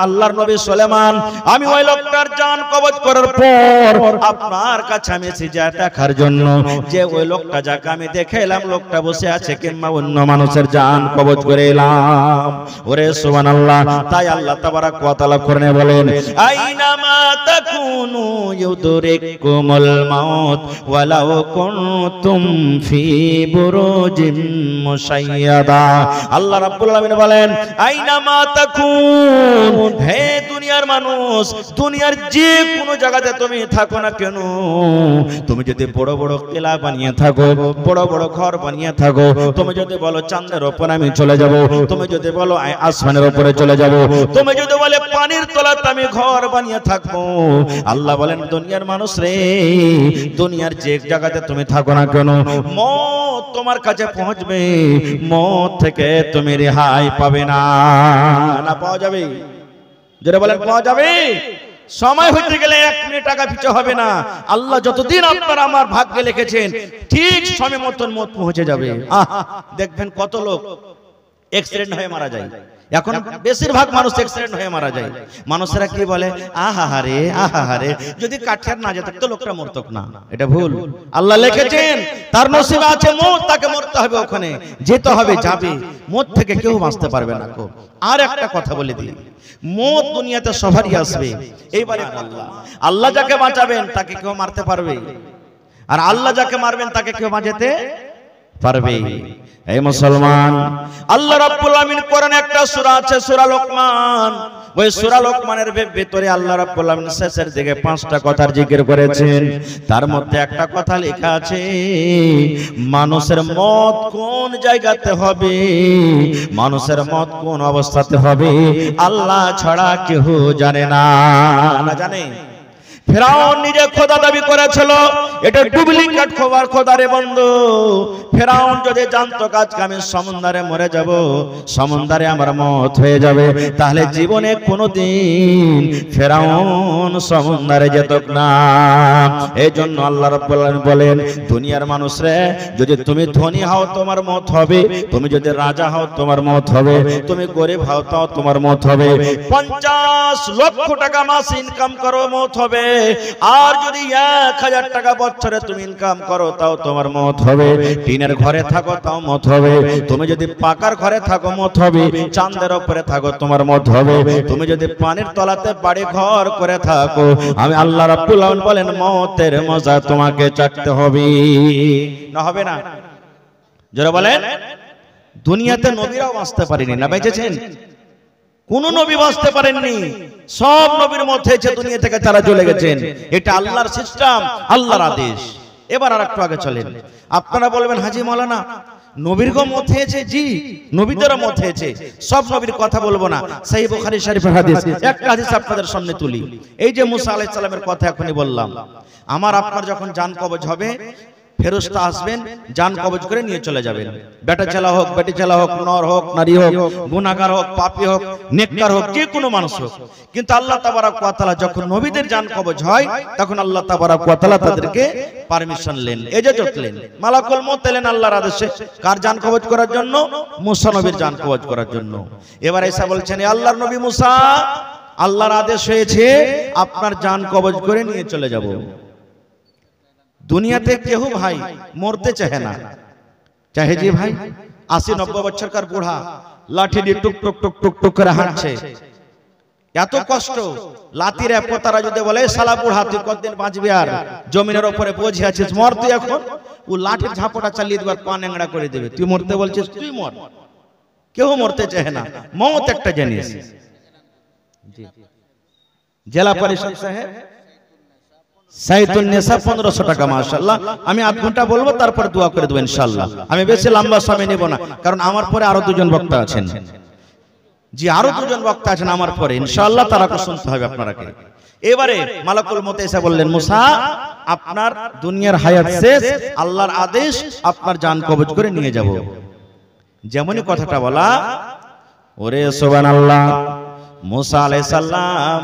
A: আল্লাহর নবী সুলাইমান, আমি ওই লোকটার জান কবজ করার পর আপনার কাছে আমি এসেছি দেখার জন্য যে ওই লোকটা যাকে আমি দেখে এলাম লোকটা বসে আছে কিংবা অন্য মানুষের জান কবজ করে এলাম। ওরে সুবহানাল্লাহ। তাই আল্লাহ তাবারাক ওয়া তাআলা কোরআনে বলেন, আইনামা তাকুনু ইউদরিকুমুল মাউত ওয়ালাউ কুনতুম ফি বুরুজিম মুশাইয়াদা। আল্লাহ রাব্বুল আলামিন বলেন, আইনামা তাকুন, হে দুনিয়ার মানুষ, দুনিয়ার যে কোনো জায়গাতে তুমি থাকো না কেন, তুমি যদি বড় বড় কিলা বানিয়ে থাকো, বড় বড় ঘর বানিয়ে থাকো, তুমি যদি বলো চাঁদের উপর আমি চলে যাব, তুমি যদি বলো আসমানের উপরে চলে যাব, তুমি যদি বলে পানির তলাতে আমি ঘর বানিয়ে থাকবো, আল্লাহ বলেন দুনিয়ার মানুষ রে, দুনিয়ার যে জায়গাতে তুমি থাকো না কেন, মওত তোমার কাছে পৌঁছবে, মওত থেকে তুমি রেহাই পাবে না। না পাওয়া যাবে? যারা বলেন পাওয়া যাবে। সময় হতে গেলে 1 মিনিট টাকা পিছু হবে না। আল্লাহ যতদিন আপনার আমার ভাগ্যে লিখেছেন ঠিক সময় মতন মত পৌঁছে যাবে। দেখবেন কত লোক অ্যাক্সিডেন্ট হয়ে মারা যায়। এখন বেশিরভাগ মানুষ অ্যাক্সিডেন্ট হয়ে মারা যায়। মানুষেরা কি বলে, আহাহারে আহাহারে, যদি কাঠিয়ার না যেত তো লোকটা মরতক না। এটা ভুল। আল্লাহ লিখেছেন তার নসিবে আছে মওত, তাকে মরতে হবে, ওখানে যেতে হবে, যাবে। মওত থেকে কেউ বাঁচতে পারবে না। আর একটা কথা বলে দিই, মওত দুনিয়াতে সবারই আসবে। এইবারে আল্লাহ যাকে বাঁচাবেন তাকে কেউ মারতে পারবে, আর আল্লাহ যাকে মারবেন তাকে কেউ বাঁচাতে পারবে। এই মুসলমান, আল্লাহ রাব্বুল আমিন কোরআনে একটা সূরা আছে, সূরা লোকমান। ওই সূরা লোকমানের ভিতরে আল্লাহ রাব্বুল আমিন শেষের দিকে 5টা কথার জিকির করেছেন। তার মধ্যে একটা কথা লেখা আছে, মানুষের মত কোন জায়গাতে হবে, মানুষের মত কোন অবস্থাতে হবে, আল্লাহ ছাড়া কেউ জানে না। না জানে? ফেরাউন নিজে খোদা দাবি করেছিল, এটা ডুপ্লিকেট খোদা রে বন্ধু। ফেরাউন যদি জানতো আজকে আমি সমুদ্রে মরে যাব, সমুদ্রে আমার মত হয়ে যাবে, তাহলে জীবনে কোনোদিন ফেরাউন সমুদ্রে যেত না। এই জন্য আল্লাহ রাব্বুল আলামিন বলেন, দুনিয়ার মানুষরে, যদি তুমি ধনী হও তোমার মত হবে, তুমি যদি রাজা হও তোমার মত হবে, তুমি গরিব হও তাও তোমার মত হবে, 50 লক্ষ টাকা মাস ইনকাম করো মত হবে, আর যদি 1000 টাকা বছরে তুমি ইনকাম করো তাও তোমার মত হবে, টিনের ঘরে থাকো তাও মত হবে, তুমি যদি পাকার ঘরে থাকো মত হবে, চাঁদের উপরে থাকো তোমার মত হবে, তুমি যদি পানির তলাতে বাড়ি ঘর করে থাকো, আমি আল্লাহ রাব্বুল আলামিন বলেন মতের মজা তোমাকে চাকতে হবে। না হবে না? যারা বলেন দুনিয়াতে নবীরাও বাঁচতে পারেনি, না বেঁচেছেন? কোন নবী বাঁচতে পারেননি, সব নবীর মত হয়েছে, দুনিয়া থেকে তারা চলে গেছেন। এটা আল্লাহর সিস্টেম, আল্লাহর আদেশ। এবার আর একটু আগে চলেন। আপনারা বলবেন হাজী মাওলানা নবীর গো মত হয়েছে। জি, নবীদেরও মত হয়েছে, সব নবীর কথা বলবো না। সহিহ বুখারী শরীফের হাদিস, একটা হাদিস আপনাদের সামনে তুলি। এই যে মুসা আলাইহিস সালামের কথা এখনই বললাম, আমার আপনার যখন জান কবজ হবে, ফেরেশতা আসবেন, জান কবজ করে নিয়ে চলে যাবেন। বেটা ছেলে হোক, বেটি ছেলে হোক, নর হোক, নারী হোক, গুনাহগার হোক, পাপী হোক, নেককার হোক, যে কোনো মানুষ হোক। কিন্তু আল্লাহ তাবারক ওয়া তাআলা যখন নবীদের জান কবজ হয়, তখন আল্লাহ তাবারক ওয়া তাআলা তাদেরকে পারমিশন দেন, এজাজত দেন, মালাকুল মউত এলেন আল্লাহর আদেশে। কার জান কবজ করার জন্য? মুসা নবীর জান কবজ করার জন্য। এবার ঈসা বলছেন, আল্লাহর নবী মুসা, আল্লাহর আদেশ হয়েছে আপনার জান কবজ করে নিয়ে চলে যাব। দুনিয়াতে কেউ ভাই মরতে চাহে না, চাহে যে ভাই 80-90 বছরকার বুড়া লাঠি দিয়ে টুক টুক টুক টুক টুক করে হাঁটছে, এত কষ্ট। লাতির তারা যদি বলে শালা বুড়া তুই কতদিন বাঁচবি, আর জমিনের উপরে বোঝে আছিস, মর তুই এখন। ও লাঠির ঝাপটা চালিয়ে দেবার পা ন্যাংড়া করে দেবে। তুই মরতে বলছিস, তুই মর। কেউ মরতে চাহে না। মৌত একটা জিনিস। জেলা পরিষদ সাহেব সাইতুন্নেসা 1500 টাকা মাশাআল্লাহ। আমি আধ ঘন্টা বলবো, তারপর দোয়া করে দেব ইনশাআল্লাহ। আমি বেশি লম্বা সময় নেব না, কারণ আমার পরে আরো দুজন বক্তা আছেন। জি, আরো দুজন বক্তা আছেন আমার পরে, ইনশাআল্লাহ তারাকে শুনতে হবে আপনারাকে। এবারে মালাকুল মউত এসে বললেন, মুসা আপনার দুনিয়ার হায়াত শেষ, আল্লাহর আদেশ, আপনার জান কবজ করে নিয়ে যাব। যেমনই কথাটা বলা, ওরে সুবহানাল্লাহ, মুসা আলাইহিস সালাম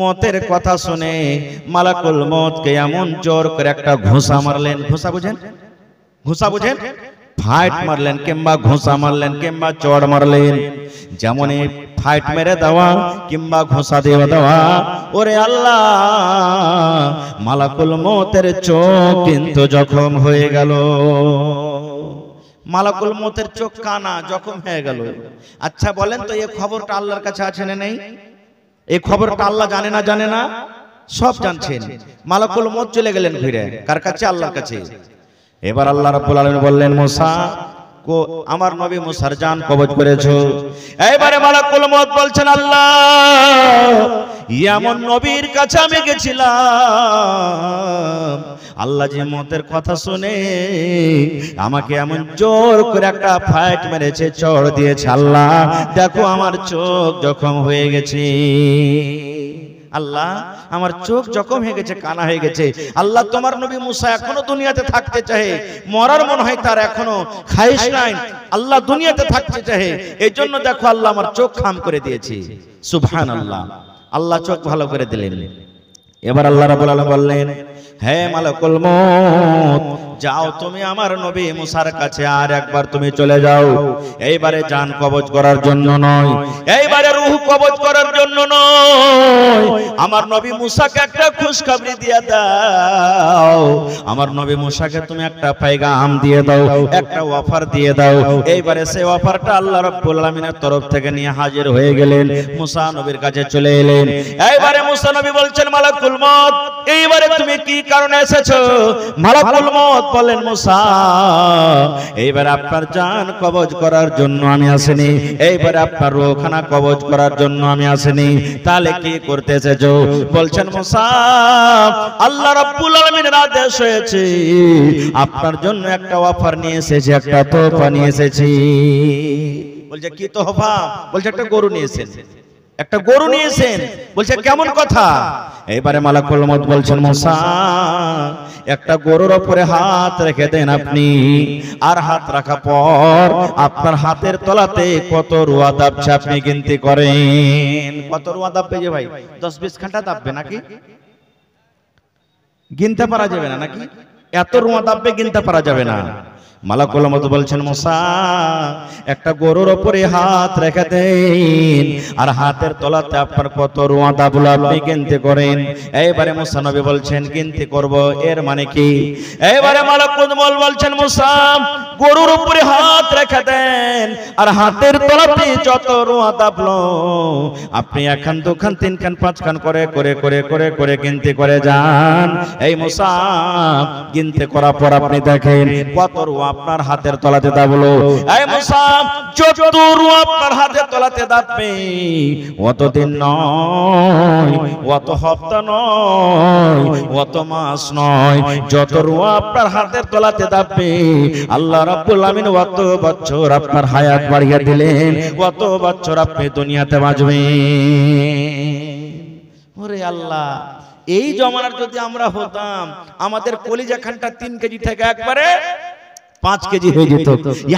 A: মতের কথা শুনে মালাকুল মউতকে এমন জোর করে একটা ঘুষা মারলেন। ঘুষা বুঝেন? ঘুষা বুঝেন? ফাইট মারলেন কিংবা ঘুষা মারলেন কিংবা চড় মারলেন। যেমনই ফাইট মেরে দেওয়া কিংবা ঘুষা দিয়ে দেওয়া, ওরে আল্লাহ, মালাকুল মউতের চোখ কিন্তু জখম হয়ে গেল। মালাকুল মউতের চোখ কানা, জখম হয়ে গেল। আচ্ছা বলেন তো, এই খবরটা আল্লাহর কাছে আছে না নেই? এই খবরটা আল্লাহ জানে না? জানে না, সব জানছেন। মালাকুল মউত চলে গেলেন ঘুরে কার কাছে? আল্লাহর কাছে। এবার আল্লাহ রাব্বুল আলামিন বললেন, মুসা কো আমার নবী মুসার জান কবজ করেছো। এইবারে মালাকুল মউত বলছেন, আল্লাহ, এমন নবীর কাছে আমি গেছিলাম, আল্লাহ যে মতের কথা শুনে আমাকে এমন জোর করে একটা ফাইট মেরেছে, চড় দিয়েছে। আল্লাহ দেখো আমার চোখ জখম হয়ে গেছে। আল্লাহ আমার চোখ জখম হয়ে গেছে, কানা হয়ে গেছে। আল্লাহ তোমার নবী মুসা এখনো দুনিয়াতে থাকতে চাহে, মরার মনে হয় তার এখনো খাইশ নাই। আল্লাহ দুনিয়াতে থাকতে চাহে, এই জন্য দেখো আল্লাহ আমার চোখ খাম করে দিয়েছে। সুবহানাল্লাহ, আল্লাহ চোখ ভালো করে দিলেন। এবার আল্লাহ রাব্বুল আলামিন বললেন, হে মালাকুল মউত, যাও তুমি আমার নবী মুসার কাছে আর একবার তুমি চলে যাও। এইবারে জান কবজ করার জন্য নয়, এইবারে রূহ কবজ করার জন্য নয়, আমার নবী মুসাকে একটা খুশখবরি দিয়ে দাও। আমার নবী মুসাকে তুমি একটা পেগাম দিয়ে দাও, একটা অফার দিয়ে দাও। এইবারে সেই অফারটা আল্লাহ রাব্বুল আলামিনের তরফ থেকে নিয়ে হাজির হয়ে গেলেন, মুসা নবীর কাছে চলে এলেন। এইবারে মুসা নবী বলছেন, মালাকুল মউত, এইবারে তুমি কি কারণে এসেছো? মালাকুল মউত বলেন, মুসা এইবার আপনার জান কবজ করার জন্য আমি আসিনি, এইবার আপনার রূহখানা কবজ করার জন্য আমি আসিনি। তাহলে কি করতে এসেছো? বলছেন, মুসা আল্লাহ রাব্বুল আলামিনের আদেশ হয়েছে, আপনার জন্য একটা অফার নিয়ে এসেছি, একটা তোহফা নিয়ে এসেছি। বলছে, কি তোহফা? বলছে, একটা গরু নিয়েছেন। একটা গরু নিয়েছেন। বলছে, কেমন কথা? এবারে মালাকুল মউত বলছেন, মুসা একটা গরুর উপরে হাত রেখে দেন আপনি, আর হাত রাখা পর আপনার হাতের তলাতে কত রুয়া দাবছে আপনি গিনতি করেন। কত রুয়া দাববে যে ভাই? 10-20 ঘন্টা দাববে নাকি? গিনতে পারা যাবে না নাকি? এত রুয়া দাববে, গিনতে পারা যাবে না। মালাকুল মউত বলছেন, মুসা একটা গরুর উপরে হাত রেখে দেন, আর হাতের তলাতে আপনার কত রুয়া দাবলো আপনি গিনতি করেন। এইবারে মুসা নবী বলছেন, গিনতি করব, এর মানে কি? এইবারে মালাকুল মউত বলছেন, মুসা গরুর উপরে হাত রেখে দেন, আর হাতের তলাতে যত রুয়া দাবলো আপনি 1 খান 2 খান 3 খান 5 খান করে করে করে করে করে গিনতি করে যান। এই মুসা গিনতি করার পর আপনি দেখেন কত রুয়া আপনার হাতের তলাতে দাবলো। এই মুসা যত রুয়া আপনার হাতের তলাতে দাববে, অত দিন নয়, অত হপ্তা নয়, অত মাস নয়, যত রুয়া আপনার হাতের তলাতে দাববে, আল্লাহ রাব্বুল আমিন অত বছর আপনার হায়াত বাড়িয়ে দিলেন, অত বছর আপনি দুনিয়াতে বাঁচবেন। ওরে আল্লাহ, এই জমানার যদি আমরা হতাম, আমাদের কলিজা খানটা 3 কেজি থেকে একবারে 5 কেজি হয়ে যেত।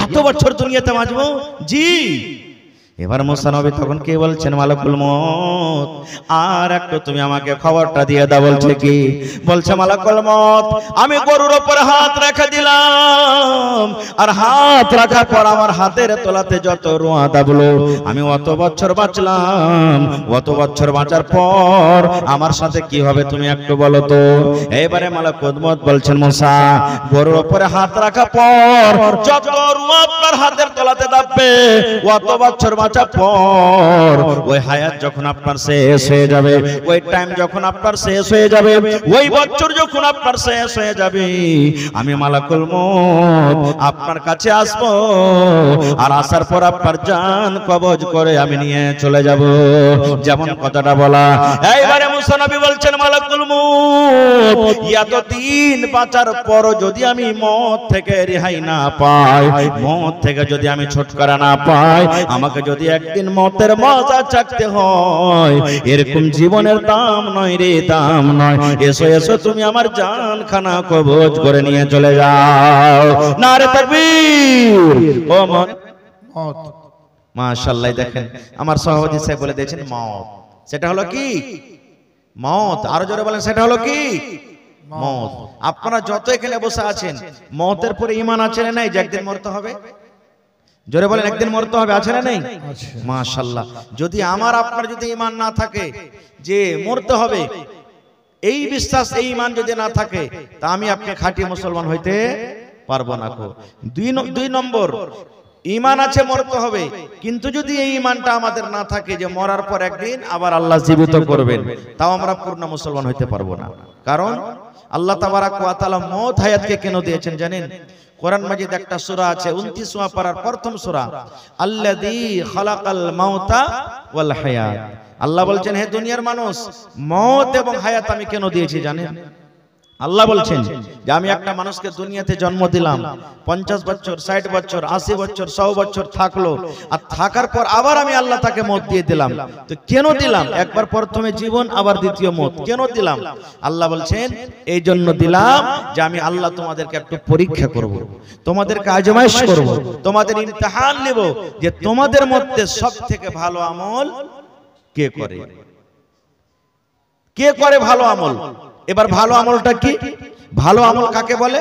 A: এত বছর দুনিয়াতে বাঁচবো? জি, এবার মুসা নবী তখন কি বলছেন, মালাকুল মউত আর একটু তুমি আমাকে খবরটা দিয়ে দাও। বলছে কি? বলছে মালাকুল মউত আমি গরুর উপর হাত রেখে দিলাম, আর হাত রাখার পর আমার হাতের তলাতে যত রোঁয়া দাবলো, আমি অত বছর বাঁচলাম, অত বছর বাঁচার পর আমার সাথে কি হবে তুমি একটু বলো তো। এবারে মালাকুল মউত বলছেন মুসা গরুর উপরে হাত রাখার পর যত রোঁয়া আপনার হাতের তলাতে দাববে, অত বছর বাঁচার পর ওই হায়াত যখন আপনার শেষ হয়ে যাবে, ওই টাইম যখন আপনার শেষ হয়ে যাবে, ওই বছর যখন আপনার শেষ হয়ে যাবে, আমি মালাকুল মউত আপনার কাছে আসবো, আর আসার পর আপনার জান কবজ করে আমি নিয়ে চলে যাব। যেমন কথাটা বলা। এইবারে মুসা নবী বলছেন মালাকুল মউত এতদিন বাঁচার পর যদি আমি মওত থেকে রেহাই না পাই, মওত থেকে যদি আমি ছুটকারা না পাই, আমাকে যদি একদিন মওতের মজা চাকতে হয়, এরকম জীবনের দাম নয় রে, দাম নয়। এসো এসো তুমি আমার জান খানা কবজ করে নিয়ে চলে যাও। নারে তাকবীর। ও মওত, মাশাআল্লাহ দেখেন আমার সভাপতি সাহেব বলে দিয়েছেন মওত, সেটা হলো কি? মওত। আরো জোরে বলেন, সেটা হলো কি? মওত। আপনারা যত এখানে বসে আছেন, মওতের পরে ঈমান আছে না নাই যে একদিন মরতে হবে? জোরে বলেন, একদিন মরতে হবে, আছে না নেই? মাশাআল্লাহ। যদি আমার আপনার যদি ঈমান না থাকে যে মরতে হবে, এই বিশ্বাস এই ঈমান যদি না থাকে, তা আমি আপনি খাঁটি মুসলমান হইতে পারবো না। দুই নম্বর, ঈমান আছে মরতে হবে, কিন্তু যদি এই ঈমানটা আমাদের না থাকে যে মরার পর একদিন আবার আল্লাহ জীবিত করবেন, তাও আমরা পূর্ণ মুসলমান হইতে পারবো না। কারণ আল্লাহ তাবারাক ওয়া তাআলা মওত হায়াতকে কেন দিয়েছেন জানেন? কোরআন মাজিদ একটা সূরা আছে 29 পারার প্রথম সূরা, আল্লাযী খালাকাল মাউতা ওয়াল হায়াত। আল্লাহ বলছেন হে দুনিয়ার মানুষ, মওত এবং হায়াত আমি কেন দিয়েছি জানেন? আল্লাহ বলছেন যে আমি একটা মানুষকে দুনিয়াতে জন্ম দিলাম, 50 বছর 60 বছর 80 বছর 100 বছর থাকলো, আর থাকার পর আবার আমি আল্লাহ তাকে মওত দিয়ে দিলাম। তো কেন দিলাম? একবার প্রথমে জীবন, আবার দ্বিতীয় মওত। কেন দিলাম? আল্লাহ বলছেন এই জন্য দিলাম যে আমি আল্লাহ তোমাদেরকে একটু পরীক্ষা করব, তোমাদেরকে আজমাইশ করব, তোমাদের ইমতিহান নেব যে তোমাদের মধ্যে সবথেকে ভালো আমল কে করে, কে করে ভালো আমল। এবার ভালো আমলটা কি? ভালো আমল কাকে বলে?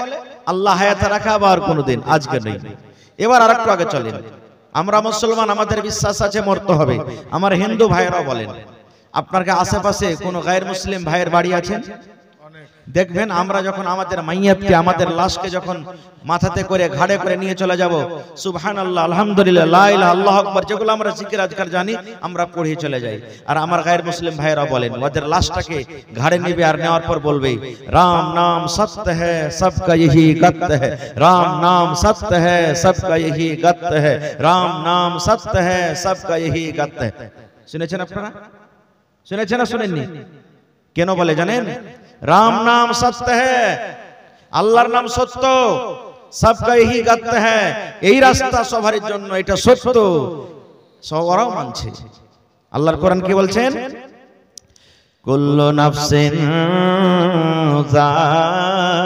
A: আল্লাহ হায়াতে রাখা আবার কোনোদিন, আজকে নেই। এবার আরেকটু আগে চলেন। আমরা মুসলমান, আমাদের বিশ্বাস আছে মরতে হবে। আমার হিন্দু ভাইয়েরাও বলেন। আপনার আশেপাশে কোনো গায়ের মুসলিম ভাইয়ের বাড়ি আছেন? দেখবেন আমরা যখন আমাদের মাইয়াতকে, আমাদের লাশকে যখন মাথাতে করে ঘাড়ে করে নিয়ে চলে যাব, সুবহানাল্লাহ, আলহামদুলিল্লাহ, লা ইলাহা আল্লাহু আকবার, যেগুলো আমরা জিকির আজকার জানি আমরা পড়ে চলে যাই। আর আমার গায়ের মুসলিম ভাইয়েরা বলেন ওদের লাশটাকে ঘাড়ে নেবে, আর নেওয়ার পর বলবে রাম নাম সত্য है सबका यही गत है, राम नाम सत्य है सबका यही गत है, राम नाम सत्य है सबका यही गत है। শুনেছেন আপনারা? শুনেছেন না শুনেননি? কেন বলে জানেন? राम नाम सत्य है, আল্লাহর নাম সত্য, সবকা यही गत है, এই রাস্তা সবার জন্য এটা সত্য, সবারও মানছে। আল্লাহর কোরআন কি বলছেন? কুল্লু নাফসিন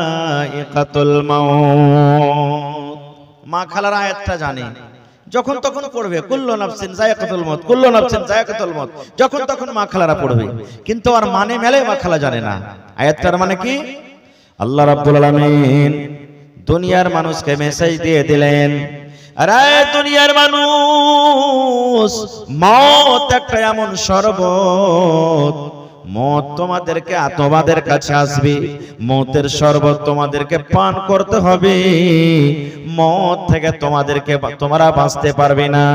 A: যায়িকাতুল মাউত। মা খালার আয়াতটা জানে, যখন তখন পড়বে কুল্লু নাফসিন যায়িকাতুল মাউত, কুল্লু নাফসিন যায়িকাতুল মাউত, যখন তখন মা খালারা পড়বে, কিন্তু আর মানে মেলে মা খালা জানে না। আয়াতটার মানে কি? আল্লাহ রাব্বুল আলামিন দুনিয়ার মানুষকে মেসেজ দিয়ে দিলেন, আরে দুনিয়ার মানুষ, মওত একটা এমন শরবত, মওত তোমাদের কাছে আসবে, মওতের শরবত তোমাদেরকে পান করতে হবে, মওত থেকে তোমরা বাঁচতে পারবে না।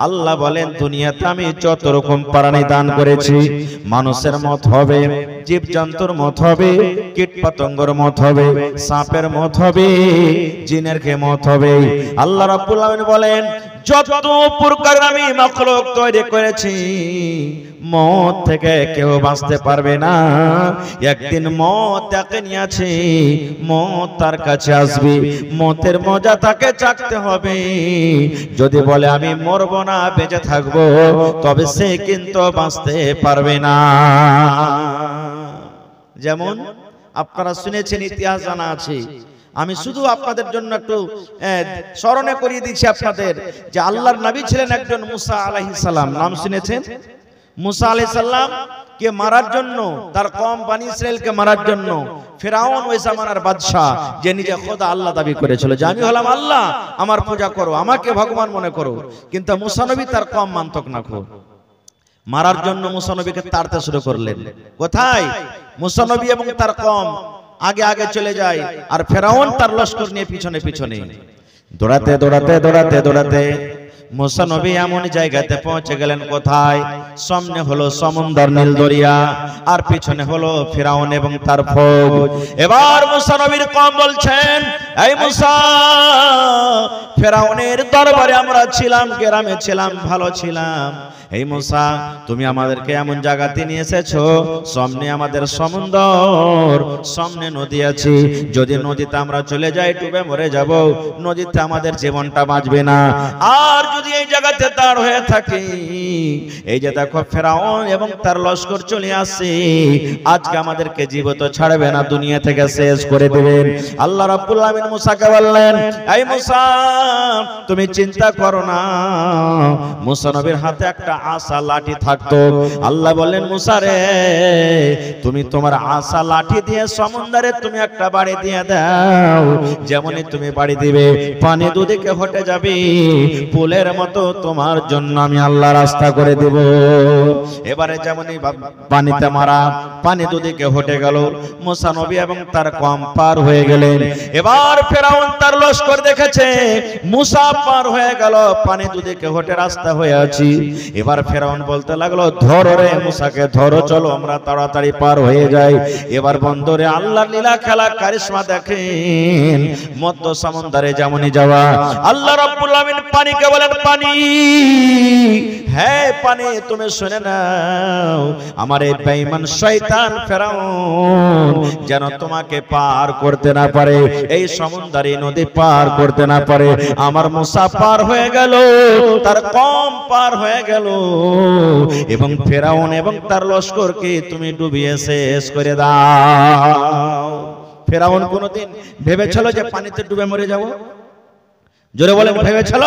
A: আল্লাহ বলেন দুনিয়াতে আমি যত রকম প্রাণী দান করেছি, মানুষের মত হবে, জীবজন্তুর মত হবে, কীট পতঙ্গের মত হবে, সাপের মত হবে, জিনের মত হবে। আল্লাহ রাব্বুল আলামিন বলেন যত প্রকার আমি মাখলুক তৈরি করেছি, মওত থেকে কেউ বাঁচতে পারবে না। একদিন মওত তাকে নিয়ে আছে, মওত তার কাছে আসবে, মওতের মজা তাকে চাখতে হবে। যদি বলে আমি মরব না, বেঁচে থাকবো, তবে সে কিন্তু বাঁচতে পারবে না। যেমন আপনারা শুনেছেন, ইতিহাস জানা আছে, আমি শুধু আপনাদের জন্য একটু স্মরণে করিয়ে দিচ্ছি আপনাদের যে আল্লাহর নবী ছিলেন একজন মুসা আলাইহিস সালাম। নাম শুনেছেন? মুসা আলাইহিস সালাম কে মারার জন্য, তার কওম বনি ইসরাইলকে মারার জন্য ফিরআউন ওই জামানার বাদশা, যে নিজে খোদা আল্লাহ দাবি করেছিল যে আমি হলাম আল্লাহ, আমার পূজা করো, আমাকে ভগবান মনে করো, কিন্তু মুসা নবী তার কওম মানতক না। মারার জন্য মুসা নবীকে তাড়তে শুরু করলেন। কোথায়? মুসা নবী এবং তার কওম আগে আগে চলে যায়, আর ফিরআউন তার লস্কর নিয়ে পিছনে পিছনে দৌড়াতে দৌড়াতে দৌড়াতে দৌড়াতে মুসা নবী এমন জায়গাতে পৌঁছে গেলেন, কোথায়? সামনে হলো সমুদ্র নীল দরিয়া, আর পিছনে হলো ফিরআউন এবং তার ফৌজ। এবার মুসা নবীর কওম বলছেন, এই মুসা, ফিরআউনের দরবারে আমরা ছিলাম, গ্রামে ছিলাম, ভালো ছিলাম। এই মুসা, তুমি আমাদেরকে এমন জায়গাতে নিয়ে এসেছো, সামনে আমাদের সমুদ্র, সামনে নদী আছে, যদি নদীতে আমরা চলে যাই ডুবে মরে যাব, নদীতে আমাদের জীবনটা বাঁচবে না। আর যদি এই জায়গাতে দাঁড় হয়ে থাকি, এই যে দেখো ফিরআউন এবং তার লস্কর চলে আসছে, আজকে আমাদেরকে জীবিত ছাড়বে না, দুনিয়া থেকে শেষ করে দেবেন। আল্লাহ রাব্বুল আলামিন মুসাকে বললেন, এই মুসা, তুমি চিন্তা করো না। মুসা নবীর হাতে একটা আসা লাঠি থাকতো। আল্লাহ বললেন, মুসা রে, তুমি তোমার আসা লাঠি দিয়ে সমুদ্রে তুমি একটা বাড়ি দিয়ে দাও, যেমনই তুমি বাড়ি দিবে পানি দুদিকে হটে যাবে, পুলের মতো তোমার জন্য আমি আল্লাহ রাস্তা করে দেব। এবারে যেমনই পানিতে মারা, পানি দুদিকে হটে গেল, মুসা নবী এবং তার কওম পার হয়ে গেলেন। এবার ফিরআউন তার লস্কর দেখেছে মুসা পার হয়ে গেল, পানি দুদিকে হটে রাস্তা হয়ে আছে। এবার ফিরআউন বলতে লাগলো, ধরো রে মুসাকে, ধরো, চলো আমরা তাড়াতাড়ি পার হয়ে যাই। এবার বন্দরে আল্লাহর লীলা খেলা কারিশমা দেখেন, মধ্য সমুদ্রে যেমনই যাওয়া, আল্লাহ রাব্বুল আলামিন পানিকে বলেন, পানি, হ্যাঁ পানি, তুমি শুনে নাও, আমার এই বেঈমান শয়তান ফিরআউন যেন তোমাকে পার করতে না পারে, এই সমুদ্রে নদী পার করতে না পারে। আমার মুসা পার হয়ে গেল, তার কওম পার হয়ে গেল, এবং ফিরআউন এবং তার লস্করকে তুমি ডুবিয়ে শেষ করে দাও। ফিরআউন কোনদিন ভেবেছিল যে পানিতে ডুবে মরে যাব? জোরে বলেন, ভেবেছিল?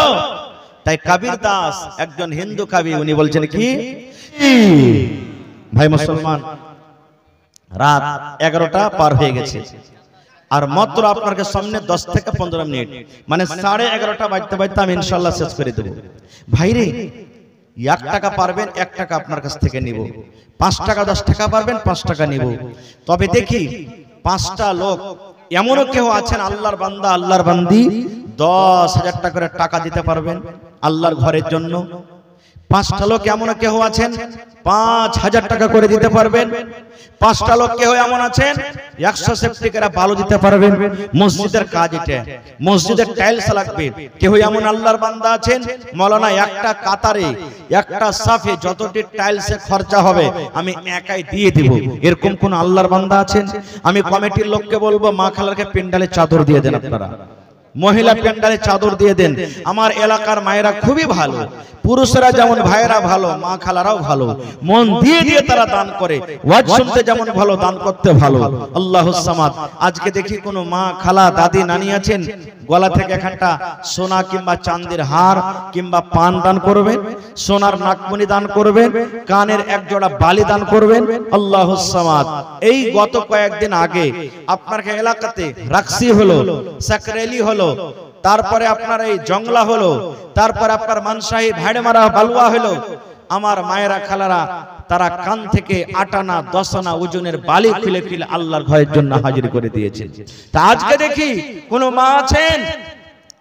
A: তাই কবির দাস, একজন হিন্দু কবি, উনি বলছেন কি, ভাই মুসলমান, রাত 11টা পার হয়ে গেছে, আর মাত্র আপনার সামনে 10 থেকে 15 মিনিট, মানে 11:30 বাজতে বাজতে আমি ইনশাআল্লাহ শেষ করে দেব। ভাইরে, 1 টাকা পারবেন 1 টাকা আপনার কাছ থেকে নিব, 5 টাকা 10 টাকা পারবেন 5 টাকা নিব। তবে দেখি 5টা লোক এমনও কেউ আছেন, আল্লাহর বান্দা, আল্লাহর বান্দি, 10,000 টাকা করে টাকা দিতে পারবেন আল্লাহর ঘরের জন্য। 5টা লোক এমনও কেউ আছেন 5,000 টাকা করে দিতে পারবেন। 5টা লোক কেউ এমন আছেন 100 সেফটি করে বালু দিতে পারবেন। মসজিদের কাজ এটা, মসজিদের টাইলস লাগবে। কেউ এমন আল্লাহর বান্দা আছেন, মাওলানা একটা কাতারে, একটা সাফে যতটি টাইলসে খরচা হবে আমি একাই দিয়ে দিব, এরকম কোন আল্লাহর বান্দা আছেন? আমি কমিটির লোককে বলবো, মা খালারকে পেন্ডালে চাদর দিয়ে দেন, আপনারা মহিলা প্যান্ডালে চাদর দিয়ে দেন। আমার এলাকার মায়েরা খুবই ভালো, পুরুষরা যেমন ভাইরা ভালো, মা খালারাও ভালো, মন দিয়ে দিয়ে তারা দান করে। ওয়াজ শুনতে যেমন ভালো, দান করতে ভালো। আল্লাহুস সামাদ। আজকে দেখি কোন মা খালা দাদি নানি আছেন, গলা থেকে একটা সোনা কিংবা চাঁদের হার কিংবা পান দান করবেন, সোনার নাকমণি দান করবেন, কানের এক জোড়া বালি দান করবেন। আল্লাহুস সামাদ। এই গত কয়েকদিন আগে আপনার এলাকাতে রাক্সি হলো, সাকরেলি হলো, তারপরে আপনার এই জংলা হলো, তারপরে আপনার মানসাহি ভাড়েমারা বালুয়া হলো। আমার মায়েরা খালারা তারা কান থেকে 8 আনা 10 আনা ওজনের বালি খুলে খুলে আল্লাহর ঘরের জন্য হাজির করে দিয়েছে। তা আজকে দেখি কোন মা আছেন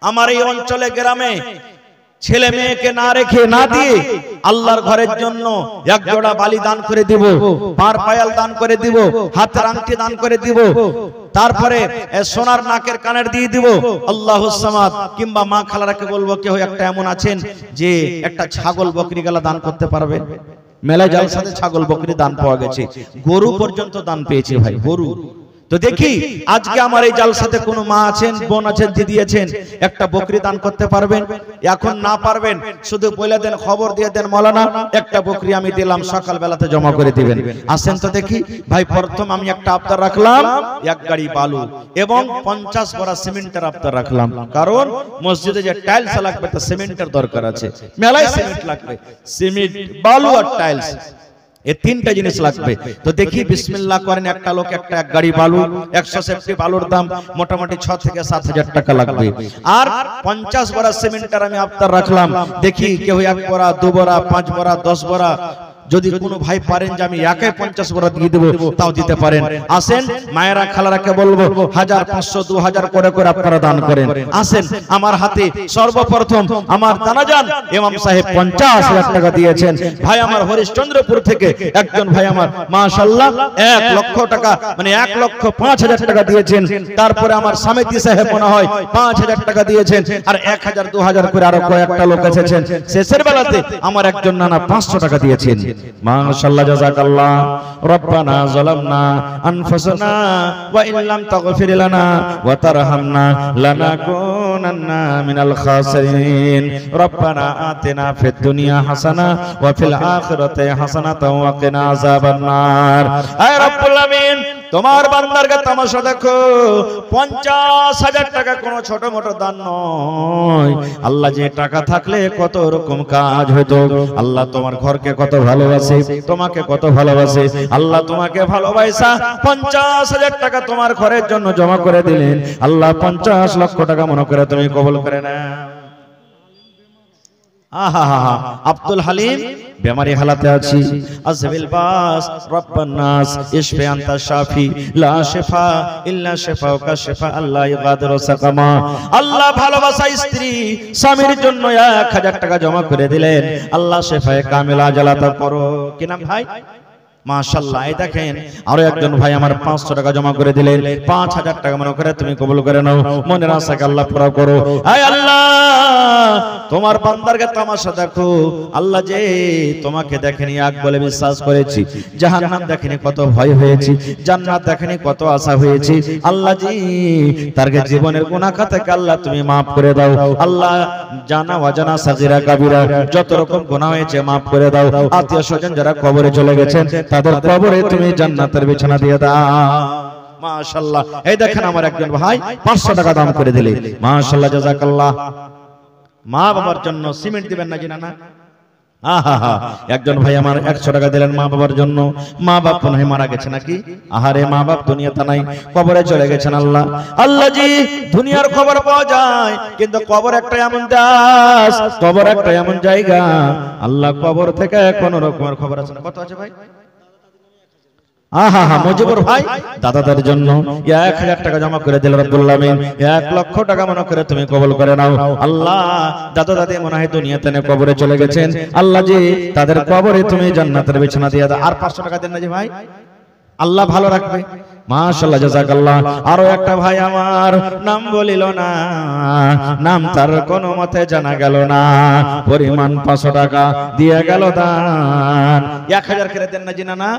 A: আমার এই অঞ্চলে গ্রামে ছেলে মেয়েকে না রেখে না দিয়ে আল্লাহর ঘরের জন্য এক জোড়া বালি দান করে দিব, পার পায়াল দান করে দিব, হাতের আংটি দান করে দিব, তারপরে সোনার নাকের কানের দিয়ে দিব। আল্লাহুস সামাদ। কিংবা মা খালারাকে বলবো, কেউ একটা এমন আছেন যে একটা ছাগল বকরি গলা দান করতে পারবেন? মেলা জালসাতে ছাগল বকরি দান পাওয়া গেছে, গরু পর্যন্ত দান পেয়েছে ভাই, গরু। তো দেখি আজকে আমার এই জালসাতে কোনো মা আছেন, বোন আছেন, দিদি আছেন, একটা বকরি দান করতে পারবেন? এখন না পারবেন শুধু বলে দেন, খবর দিয়ে দেন, মাওলানা একটা বকরি আমি দিলাম, সকাল বেলাতে জমা করে দিবেন। আসেন তো দেখি ভাই। প্রথম আমি একটা আবদার রাখলাম, এক গাড়ি বালু এবং 50 বড়া সিমেন্টের আবদার রাখলাম, কারণ মসজিদে যে টাইলস লাগবে তা সিমেন্টের দরকার আছে, মেলায় সিমেন্ট লাগবে, সিমেন্ট, বালু আর টাইলস, এই তিনটা জিনিস লাগবে। তো দেখি বিসমিল্লাহ করেন, একটা লোক একটা এক গাড়ি বালু, 170 বালুর দাম মোটামুটি 6 থেকে 7,000 টাকা লাগবে। আর 50 বড়া সিমেন্টের আমি আবদার রাখলাম, দেখি কেউ 1 বড়া, 2 বড়া, 5 বড়া, 10 বড়া, যদি কোনো ভাই পারেন যে আমি একে 50 বড়া দিয়ে দেব, তাও দিতে পারেন। আসেন মায়েরা খালারাকে বলবো 1000, 500, 2000 করে করে আপনারা দান করেন। আসেন আমার হাতে সর্বপ্রথম আমার জানাজান ইমাম সাহেব 50,000 টাকা দিয়েছেন। ভাই আমার হরিশ্চন্দ্রপুর থেকে একজন ভাই আমার মাশাআল্লাহ 1 লক্ষ টাকা, মানে 1,05,000 টাকা দিয়েছেন। তারপরে আমার সামেতি সাহেব মনে হয় 5,000 টাকা দিয়েছেন, আর 1000, 2000 করে আরো কয়েকটা লোক এসেছেন। শেষের বেলাতে আমার একজন নানা 500 টাকা দিয়েছেন। মাশাআল্লাহ, জাযাকাল্লাহ। রব্বানা যালামনা আনফুসানা ওয়া ইন লাম তাগফির লানা ওয়া তারহামনা লানাকুনান্না মিনাল খাসিরিন। রব্বানা আতিনা ফিদ দুনিয়া হাসানা ওয়া ফিল আখিরাতি হাসানাতাও ওয়া কিনা আযাবান নার। হে রব্বুল আমিন, তোমার বান্দারকে তামাশা দেখো, 50,000 টাকা কোনো ছোট মোটো দান নয়। আল্লাহ, যে টাকা থাকলে কত রকম কাজ হতো। আল্লাহ তোমার ঘরকে কত ভালোবাসে, তোমাকে কত ভালোবাসে। আল্লাহ তোমাকে ভালোবাসা 50,000 টাকা তোমার ঘরের জন্য জমা করে দিলেন। আল্লাহ 50 লক্ষ টাকা মনে করে তুমি কবুল করে নাও। আহা, আব্দুল হালিম বেমারি হালাতে আছি, আজবিল বাস রব্বান নাস ইশফি আনতা শাফি লা শিফা ইল্লা শিফাউকা শিফা আল্লাহ ইগাদিরু সাকামা। আল্লাহ ভালোবাসা স্ত্রী স্বামীর জন্য 1000 টাকা জমা করে দিলেন। আল্লাহ শিফায়ে কামিলা আজালাতা করো। কি নাম ভাই? মাশাআল্লাহ। এই দেখেন আরো একজন ভাই আমার 500 টাকা জমা করে দিলেন। 5000 টাকা মনে করে তুমি কবুল করে নাও। মনের আশাকে আল্লাহ পুরা করো। আয় আল্লাহ, তোমার বান্দারকে তামাশা দেখো। আল্লাহ, যে তোমাকে দেখেনি আগ বলে বিশ্বাস করেছি, জাহান্নাম দেখেনি কত ভয় হয়েছি, জান্নাত দেখেনি কত আশা হয়েছি। আল্লাহ জি, তারকে জীবনের গুনাহ খাতাকে আল্লাহ তুমি maaf করে দাও। আল্লাহ, জানা অজানা সাগীরা কাবীরা যত রকম গুনাহ হয়েছে maaf করে দাও। আত্মীয় স্বজন যারা কবরে চলে গেছেন তাদের কবরে তুমি জান্নাতের বিছানা দিয়ে দাও। মাশাআল্লাহ। এই দেখেন আমার একজন ভাই 500 টাকা দান করে দিলে। মাশাআল্লাহ, জাযাকাল্লাহ। মা বাবার জন্য সিমেন্ট দিবেন না জিনা না? আহা, একজন ভাই আমার 100 টাকা দিলেন মা বাবার জন্য। মা বাপ মনে হয় মারা গেছে নাকি? আহারে, মা বাপ দুনিয়াতে নাই, কবরে চলে গেছেন। আল্লাহ, আল্লাহ জি, দুনিয়ার খবর পাওয়া যায়, কিন্তু কবর একটা এমন দাস, কবর একটা এমন জায়গা। আল্লাহ, কবর থেকে কোন রকমের খবর আছে না? কত আছে ভাই? আহা, মুজিবুর ভাই দাদাদের জন্য 1000 টাকা জমা করে দিল রব্বুল আমিন। 1 লক্ষ টাকা মনে করে তুমি কবুল করে নাও। আল্লাহ, দাদা দাদি মনে হয় দুনিয়াতে নেই, কবরে চলে গেছেন। আল্লাহ জি, তাদের কবরে তুমি জান্নাতের বিছানা দিয়ে দাও। আর 500 টাকা দেন না জি ভাই, আল্লাহ ভালো রাখবে। মাশাআল্লাহ, জাযাকাল্লাহ। আরো একটা ভাই আমার নাম বলিল না, নাম তার কোনো মতে জানা গেল না, পরিমাণ 500 টাকা দিয়ে গেল দান। 1000 করে দেন না জিনা না?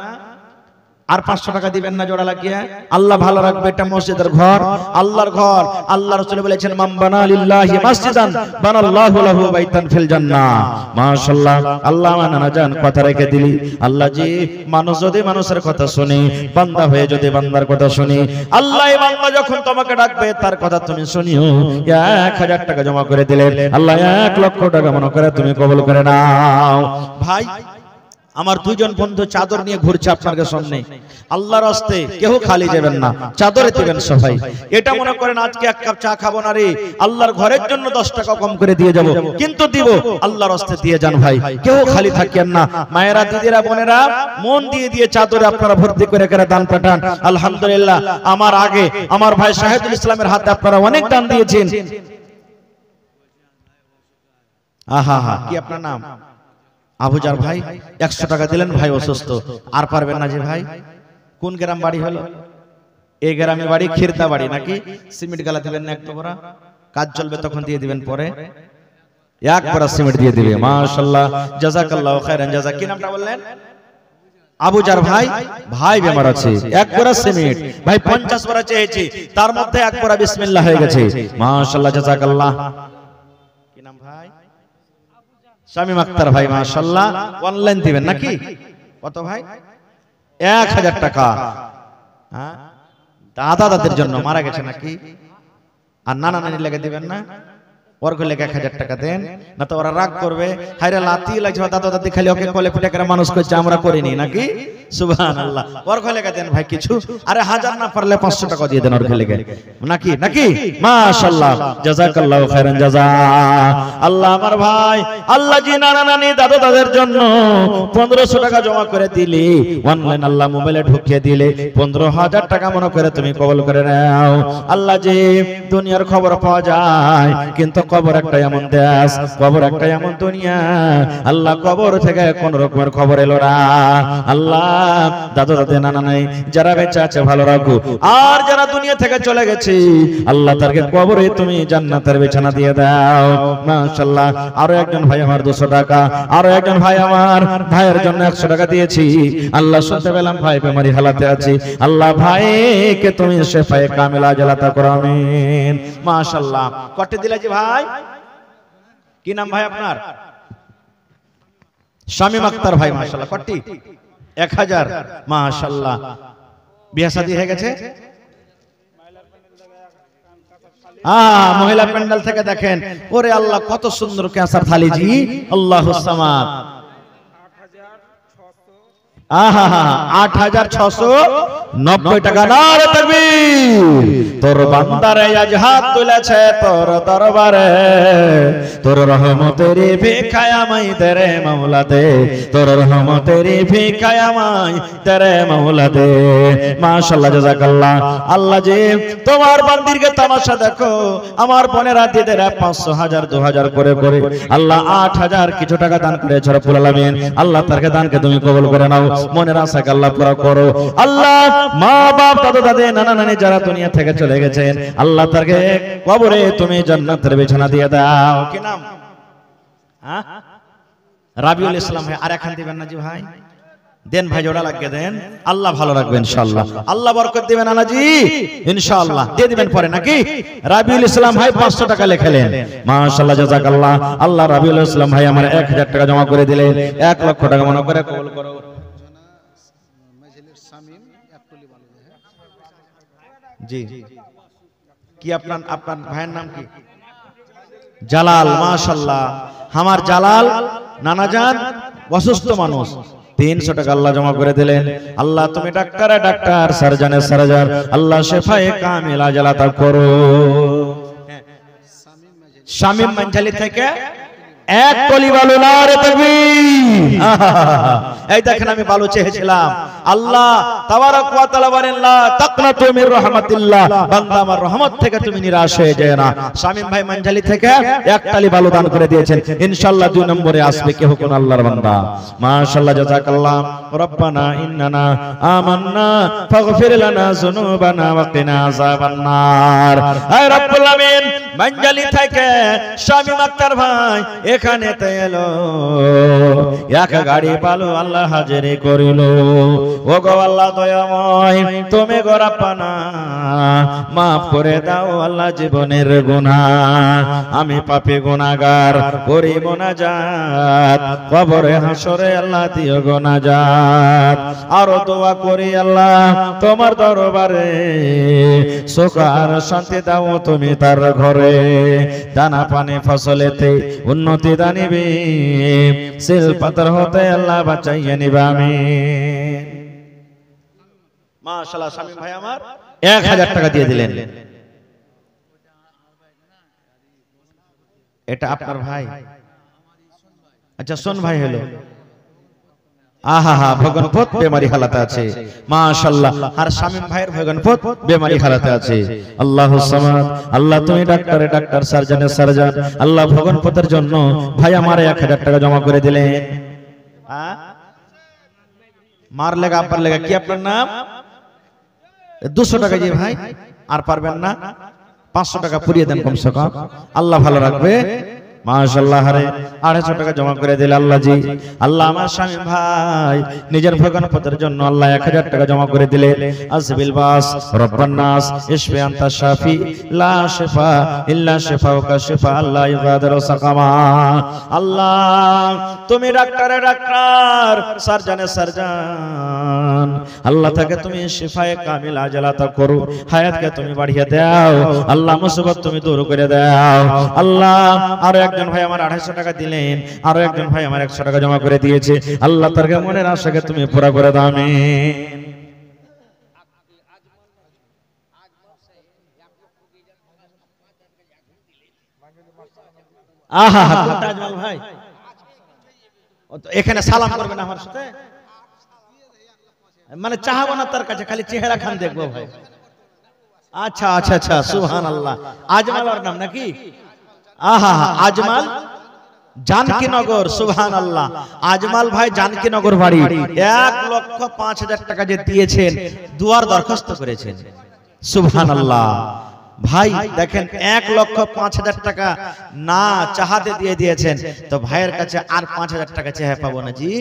A: আর 500 টাকা দিবেন না জোড়া লাগিয়ে? আল্লাহ ভালো রাখবে। এটা মসজিদের ঘর, আল্লাহর ঘর। আল্লাহ রাসূল বলেছেন, মান বানা লিল্লাহি মাসজিদান বানাল্লাহু লাহু বাইতান ফিল জান্নাহ। মাশাআল্লাহ। আল্লাহ মানা জান কথা রেখে দিলি। আল্লাহ জি, মানুষ যদি মানুষের কথা শুনে, বান্দা হয়ে যদি বান্দার কথা শুনে, আল্লাহ এই বান্দা যখন তোমাকে ডাকবে তার কথা তুমি শুনিও। 1000 টাকা জমা করে দিলেন। আল্লাহ 1 লক্ষ টাকা মনে করে তুমি কবুল করে নাও। ভাই আমার 2 জন বন্ধু চাদর নিয়ে ঘুরছে আপনাদের সামনে। আল্লাহর রাস্তে কেউ খালি যাবেন না, চাদরে দিবেন সবাই। এটা মনে করেন আজকে 1 কাপ চা খাবো না রে, আল্লাহর ঘরের জন্য 10 টাকা কম করে দিয়ে যাব, কিন্তু দিব আল্লাহর রাস্তে দিয়ে যান ভাই, কেউ খালি থাকেন না। মায়েরা, দিদিরা, বোনেরা মন দিয়ে দিয়ে চাদরে আপনারা ভর্তি করে করে দান পাঠান। আলহামদুলিল্লাহ, আমার আগে আমার ভাই শাহিদুল ইসলামের হাতে আপনারা অনেক দান দিয়েছেন। আহা, কি আপনার নাম? আবুজার ভাই 100 টাকা দিলেন। ভাই অসুস্থ, আর পারবেন না যে ভাই। কোন গ্রাম বাড়ি হলো? এই গ্রামে বাড়ি খিরদা বাড়ি নাকি? সিমেন্ট গালা দিবেন না? একটু বড় কাজ চলবে তখন দিয়ে দিবেন, পরে 1 বড় সিমেন্ট দিয়ে দিবে। মাশাআল্লাহ, জাযাকাল্লাহু খাইরান জাযা। কি নামটা বললেন? আবুজার ভাই ভাই বেমার আছে, এক বোরা সিমেন্ট ভাই 50 বোরা চেয়েছি, তার মধ্যে এক বোরা বিসমিল্লাহ হয়ে গেছে। মাশাআল্লাহ, জাযাকাল্লাহ। কি নাম ভাই? শামীম আক্তার ভাই, মাশাআল্লাহ। অনলাইন দিবেন নাকি? কত ভাই? 1000 টাকা। হ্যাঁ, দাদা দাদের জন্য মারা গেছে নাকি? আর নানা নানি লেগে দিবেন না? ওর ঘরে 1000 টাকা দেন, না তো ওরা রাগ করবে। হায়রে লাতি লাগছে, দাদা দাদি খালি ওকে কোলে পিঠে করে মানুষ করছে, আমরা করিনি নাকি? সুবহানাল্লাহ। ওর ঘরে দেন ভাই কিছু, আরে 1000 না পারলে 500 টাকা দিয়ে দেন ওর ঘরে নাকি? নাকি? মাশাআল্লাহ, জাযাকাল্লাহু খাইরান জাযা। আল্লাহ আমার ভাই, আল্লাহ জি নানা নানি দাদা দাদের জন্য 1500 টাকা জমা করে দিলি, অনলাইন আল্লাহ মোবাইলে ঢুকিয়ে দিলে 15000 টাকা মনে করে তুমি কবুল করে নাও। আল্লাহ জি দুনিয়ার খবর পাওয়া যায়, কিন্তু কবর একটা এমন দেশ, কবর একটা এমন দুনিয়া, আল্লাহ কবর থেকে কোন রকমের খবর এলো না। আল্লাহ দাদা দাদি নানা নাই যারা বেঁচে আছে ভালো রাখো, আর যারা দুনিয়া থেকে চলে গেছে আল্লাহ তাদেরকে কবরে তুমি জান্নাতের বিছানা দিয়ে দাও। মাশাআল্লাহ। আরো একজন ভাই আমার 200 টাকা, আরো একজন ভাই আমার ভাইয়ের জন্য 100 টাকা দিয়েছি। আল্লাহ শুনতে পেলাম ভাই বেমারি হালাতে আছে, আল্লাহ ভাইকে তুমি শেফায়ে কামিলা আজলাতা করো, আমিন। মাশাআল্লাহ। কত দিলা জি ভাই? কি নাম ভাই আপনার? শামীম আক্তার ভাই, মাশাআল্লাহ। কটি? 1000। মাশাআল্লাহ। বিয়ে শাদী হয়ে গেছে? মহিলা প্যান্ডেল থেকে দেখেন, ওরে আল্লাহ কত সুন্দর ক্যাসার থালি জি, আল্লাহুস সামাদ। 8690 টাকা। নারে তাকবীর। তোর বান্দারে আজ হাত তুলেছে তোর দরবারে, তোর রহমতের ভিখায় আমায় তেরে মাওলা দে, তোর রহমতের ভিখায় আমায় তেরে মাওলা দে। মাশাআল্লাহ, জাযাকাল্লাহ। আল্লাহ জি তোমার বান্দিরকে তামাশা দেখো, আমার বোনেরা দিদেরা 500 1000 2000 করে করে আল্লাহ 8000 কিছু টাকা দান করেছে রব্বুল আলামিন। আল্লাহ তারকে দানকে তুমি কবুল করে নাও, মনের আশাকে আল্লাহ পুরা করো। আল্লাহ মা বাপ দাদা দাদি নানা নানি যারা দুনিয়া থেকে চলে গেছেন আল্লাহ তারকে কবরে তুমি জান্নাতের বিছানা দিয়ে দাও। কি নাম? হ্যাঁ, রাবিউল ইসলাম ভাই। আর এখন দিবেন না জি ভাই? দেন ভাই, জোড়া লাগিয়ে দেন, আল্লাহ ভালো রাখবে ইনশাআল্লাহ, আল্লাহ বরকত দিবেন আনাজি ইনশাআল্লাহ। দিয়ে দিবেন পরে নাকি? রাবিউল ইসলাম ভাই 500 টাকা লিখলেন, মাশাআল্লাহ, জাযাকাল্লাহ। আল্লাহ রাবিউল ইসলাম ভাই আমার 1000 টাকা জমা করে দিলেন, 1 লক্ষ টাকা মনে করে কবুল করো। জি, কি আপনার ভাইয়ের নাম কি? জালাল। মাশাআল্লাহ। আমার জালাল নানাজান অসুস্থ মানুষ, 300 টাকা আল্লাহ জমা করে দিলেন। আল্লাহ তুমি ডাক্তারে ডাক্তার, সার্জনে সার্জন, আল্লাহ শেফায়ে কামিলা আজলাতা করো। শামীম মানজালি থেকে 1 কলি বালু। নারে তাকবীর। এই দেখেন আমি বালু চেয়েছিলাম, আল্লাহ তাবারাক ওয়া তাআলা বলেন লা তাকনাতু মির রাহমাতিল্লাহ, বান্দা আমার রহমত থেকে তুমি নিরাশ হয়ে যায় না। শামীম ভাই মানজালি থেকে 1 টালি বালু দান করে দিয়েছেন, ইনশাআল্লাহ 2 নম্বরে আসবে কে হুকুন আল্লাহর বান্দা। মাশাআল্লাহ, জাযাকাল্লাহ। রব্বানা ইন্নানা আমান্না ফাগফির লানা যুনুবানা ওয়া কিনা আযাবান নার। হে রব্বুল আমিন, মানজালি থেকে শামীম আক্তার ভাই এখানে এলো, 1 গাড়ি বালু আল্লাহ হাজিরি করিল। ও গো আল্লাহ দয়াময়, তুমি গো রাব্বানা মাফ করে দাও আল্লাহ জীবনের গুনাহ, আমি পাপী গুনাহগার করি মুনাজাত, কবরে হাসরে আল্লাহ দিও গো নাজাত। আর দোয়া করি আল্লাহ তোমার দরবারে, সুখ আর শান্তি দাও তুমি তার ঘরে, দানা পানি ফসলেতে উন্নতি দানিবে, সিল পাথর হতে আল্লাহ বাঁচাইয়ে নিবে, আমিন। মাশাআল্লাহ, শামীম ভাই আমার 1000 টাকা দিয়ে দিলেন। এটা আপনার ভাই? আচ্ছা, সোন ভাই হলো। ভগনপত বেমারি হালাতে আছে, মাশাআল্লাহ। আর শামীম ভাইয়ের ভগনপত বেমারি হালাতে আছে। আল্লাহুস সামাদ। আল্লাহ তুমি ডাক্তারে ডাক্তার, সার্জনে সার্জন, আল্লাহ ভগনপতের জন্য ভাই আমার 1000 টাকা জমা করে দিলেন। মার লেগা আব্বার লেগা। কি আপনার নাম? 200 টাকা জি ভাই, আর পারবেন না 500 টাকা পুরিয়ে দেন কমসে কম, আল্লাহ ভালো রাখবে। মাশাআল্লাহ রে 250 টাকা জমা করে দিলে আল্লাহ জি। আল্লাহ আমার স্বামী ভাই নিজের ভগবান পদের জন্য আল্লাহ 1000 টাকা জমা করে দিলে। আসবিল বাস রব্বান নাস ইশফি আনতা শাফি লা শিফা ইল্লা শিফাউকা শিফা আল্লাহ ইগাদিরু সাকামা। আল্লাহ তুমি ডাক্তারে ডাক্তার, সার্জনে সার্জন, আল্লাহ তাকে তুমি শিফায়ে কামিল আজলাতা করো, হায়াতকে তুমি বাড়িয়ে দাও আল্লাহ, মুসিবত তুমি দূর করে দাও আল্লাহ। আরো একজন ভাই আমার 250 টাকা দিলেন, আরো একজন ভাই আমার 100 টাকা জমা করে দিয়েছে, আল্লাহ তার মনের আশাকে তুমি পুরা করে দাও আমিন। আহা আজমাল ভাই এখানে সালাম করবেন আমার সাথে, মানে চাহাবো না তার কাছে, খালি চেহারা খান দেখবো ভাই। আচ্ছা আচ্ছা আচ্ছা সুবহানাল্লাহ। আজমাল ওর নাম নাকি? আহা আজমাল জানকীনগর, সুবহানাল্লাহ। আজমাল ভাই জানকীনগর বাড়ি। 1,05,000 টাকা যে দিয়েছেন, দুয়ার দরখাস্ত করেছেন, সুবহানাল্লাহ। ভাই দেখেন 1,05,000 টাকা না চাহাতে দিয়ে দিয়েছেন, তো ভাইয়ের কাছে আর 5,000 টাকা চেয়ে পাবো না জি।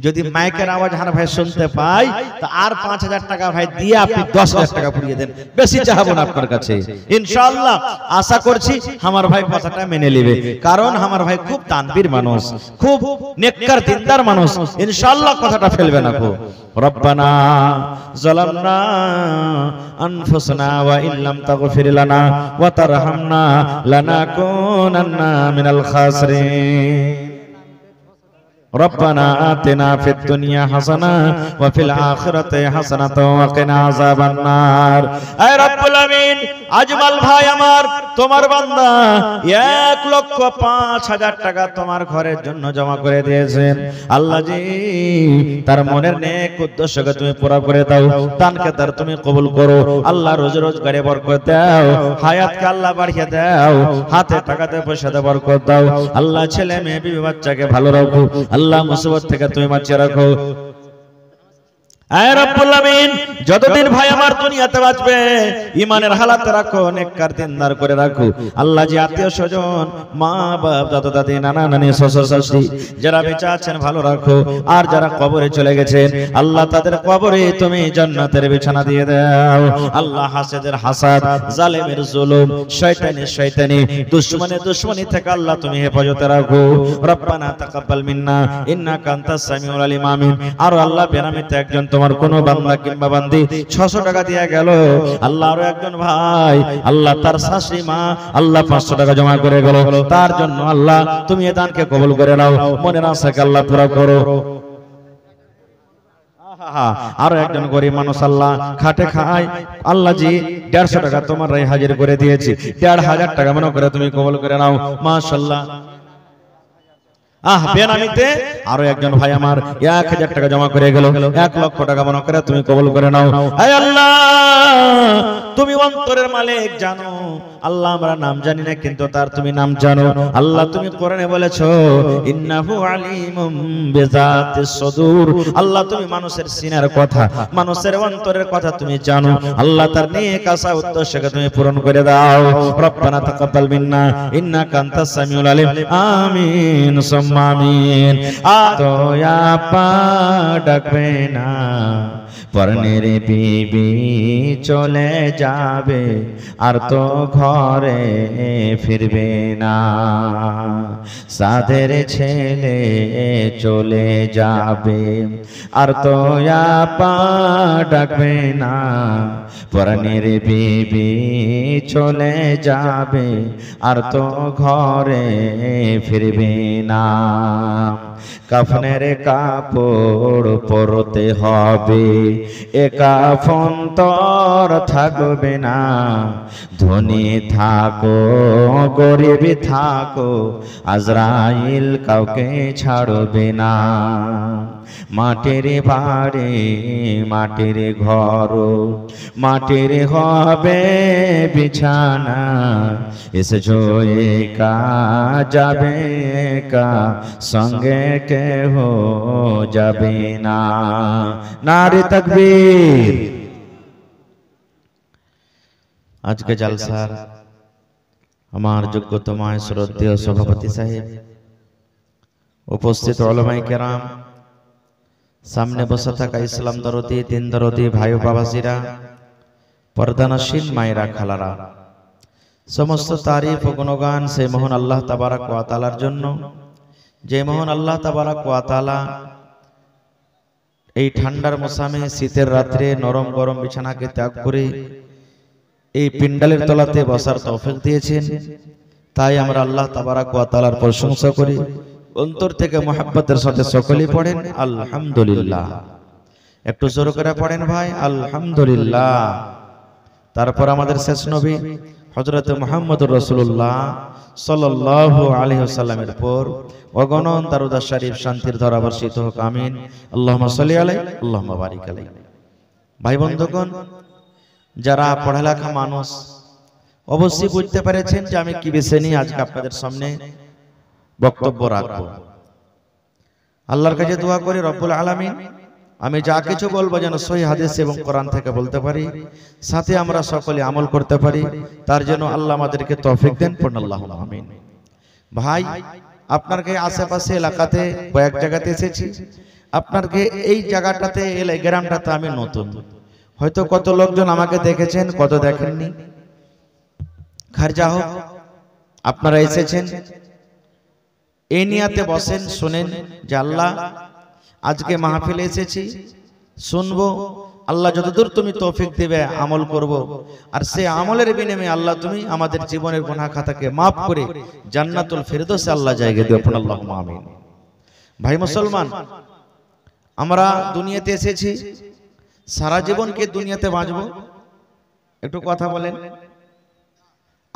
A: যদি মাইকের আওয়াজ হার ভাই শুনতে পাই তো আর 5,000 টাকা ভাই দিয়ে আপনি 10,000 টাকা পুড়িয়ে দেন, বেশি চাহাবো না আপনার কাছে ইনশাআল্লাহ। আশা করছি আমার ভাই কথাটা মেনে নেবে, কারণ আমার ভাই খুব তানবীর মানুষ, খুব নেককার দিনদার মানুষ, ইনশাআল্লাহ কথাটা ফেলবে না। কো রব্বানা যালামনা আনফুসানা ওয়া ইল্লাম তাগফির লানা ওয়া তারহামনা লানাকুনান্না মিনাল খাসিরিন। রব্বানা আতিনা ফিদ দুনিয়া হাসানা ওয়া ফিল আখিরাতি হাসানাতাও ওয়া কিনা আযাবান নার। হে রব্বুল আমিন, আজমাল ভাই আমার তোমার বান্দা 1,05,000 টাকা তোমার ঘরের জন্য জমা করে দিয়েছেন, আল্লাহ জি তার মনের নেক উদ্দেশ্যকে তুমি পুরা করে দাও, দানকে তার তুমি কবুল করো আল্লাহ, রোজি রোজগারে বরকত দাও, হায়াতকে আল্লাহ বাড়িয়ে দাও, হাতে টাকাতে পয়সাতে বরকত দাও আল্লাহ, ছেলে মেয়ে বিবি বাচ্চাকে ভালো রাখো আল্লাহ, মুসিবত থেকে তুমি বাঁচিয়ে রাখো। আয় রব্বুল আমিন, যতদিন ভাই আমার দুনিয়াতে বাঁচবে ঈমানের হালাতে রাখো, নেককার দিনদার করে রাখো আল্লাহ জি। আত্মীয় স্বজন, মা বাপ, দাদা দাদি, নানা নানি, শ্বশুর শাশুড়ি যারা বেঁচে আছেন ভালো রাখো, আর যারা কবরে চলে গেছেন আল্লাহ তাদের কবরে তুমি জান্নাতের বিছানা দিয়ে দাও আল্লাহ। হাসেদের হাসাদ, জালেমের জুলুম, শয়তানের শয়তানি, দুশমনের দুশমনি থেকে আল্লাহ তুমি হেফাজতে রাখো। রব্বানা তাকাব্বাল মিন্না ইন্নাকা আনতাস সামিউল আলিম আমিন। আর আল্লাহ বেনামিতে একজন তোমার কোন বান্দা কিংবা বান্দি 600 টাকা দিয়ে গেল আল্লাহ, আরো একজন ভাই আল্লাহ তার শাশুড়ি মা আল্লাহ 500 টাকা জমা করে গেল, তার জন্য আল্লাহ তুমি এই দানকে কবুল করে নাও, মনের আশাকে আল্লাহ পুরা করো। আরো একজন গরিব মানুষ আল্লাহ খাটে খায় আল্লাহ জি 150 টাকা তোমার রায় হাজির করে দিয়েছি, 1,500 টাকা মনে করে তুমি কবুল করে নাও মাশাআল্লাহ। বেনামিতে আরো একজন ভাই আমার 1,000 টাকা জমা করে গেল, 1,00,000 টাকা মনে করে তুমি কবুল করে নাও। হে আল্লাহ তুমি অন্তরের মালিক, জানো আল্লাহ আমরা নাম জানি না কিন্তু তার তুমি নাম জানো আল্লাহ। তুমি কোরআনে বলেছো ইন্নাহু আলিমুম বিযাতিস সুদূর, আল্লাহ তুমি মানুষের সিনার কথা, মানুষের অন্তরের কথা তুমি জানো আল্লাহ, তার নেক আশা উদ্দেশ্যকে তুমি পূরণ করে দাও। রব্বানা তাকাব্বাল মিন্না ইন্নাকা আনতাস সামিউল আলিম আমিন সুম্মা আমিন। আতোয়া পা ডাকবে না পরনের বিবি চলে যাবে আর তো ঘরে ফিরবে না, সাধের ছেলে চলে যাবে আর তো আপা ডাকবে না, পরনের বিবি চলে যাবে আর তো ঘরে ফিরবে না। কাফনের কাপড় পরতে হবে, এ কাফন তোর থাকবে না, ধনী থাকো গরিব থাকো আজরাইল কাউকে ছাড়বে না। মাটির বাড়ি মাটির ঘর মাটির হবে বিছানা, এসেছো একা যাবে একা সঙ্গে কেহ যাবে না। নারে তাকবীর। আজকে জলসার আমার যোগ্যতমায় শ্রদ্ধেয় সভাপতি সাহেব, উপস্থিত উলামায়ে কেরাম, সামনে বসে থাকা ইসলাম দরদি, দিন দরদি ভাই ও বাবাজিরা, পর্দানশীল মায়েরা, খালারা, সমস্ত তারিফ ও গুণগান সেই মহান আল্লাহ তাবারাক ওয়া তাআলার জন্য, যে মহান আল্লাহ তাবারাক ওয়া তাআলা এই ঠান্ডার মৌসুমে শীতের রাত্রে নরম গরম বিছানাকে ত্যাগ করে এই পিন্ডালের তলাতে বসার তৌফিক দিয়েছেন। তাই আমরা আল্লাহ তাবারাক ওয়া তাআলার প্রশংসা করি, অন্তর থেকে মুহাব্বতের সাথে সকলেই পড়েন আলহামদুলিল্লাহ। একটু জোর করে পড়েন ভাই আলহামদুলিল্লাহ। তারপর আমাদের শেষ নবী হযরত মুহাম্মদুর রাসূলুল্লাহ সাল্লাল্লাহু আলাইহি ওয়াসাল্লামের পর অগণন দরুদ শরীফ শান্তির ধারা বর্ষিত হোক, আমিন। আল্লাহুম্মা সাল্লি আলাইহি আল্লাহুম্মা বারিক আলাইহি। ভাই বন্ধুগণ, যারা পড়ালেখা মানুষ অবশ্যই বুঝতে পেরেছেন যে আমি কি বিষয় নিয়ে আজকে আপনাদের সামনে বক্তব্য রাখবো। আল্লাহর কাছে দোয়া করি রব্বুল আলামিন আমি যা কিছু বলবো যেন সহিহ হাদিস এবং কোরআন থেকে বলতে পারি, সাথে আমরা সকলে আমল করতে পারি, তার জন্য আল্লাহ আমাদেরকে তৌফিক দেন, পড়ুন আল্লাহুম্মা আমিন। ভাই, আপনাকে আশেপাশে এলাকাতে কয়েক জায়গাতে এসেছি, আপনাকে এই জায়গাটাতে এই গ্রামটাতে আমি নতুন, হয়তো কত লোকজন আমাকে দেখেছেন, কত দেখেননি। খারজা হোক, আপনারা এসেছেন এই নিয়াতে বসেন, শুনেন যে আল্লাহ আজকে মাহফিলে এসেছি, শুনবো, আল্লাহ যতদূর তুমি তৌফিক দিবে আমল করব, আর সেই আমলের বিনিময়ে আল্লাহ তুমি আমাদের জীবনের গুনাহ খাতাকে মাফ করে জান্নাতুল ফেরদৌসে আল্লাহ জায়গা দিও, পড়ুন আল্লাহুম্মা আমিন। ভাই মুসলমান, আমরা দুনিয়াতে এসেছি, সারা জীবন কি দুনিয়াতে বাঁচবো? একটু কথা বলেন।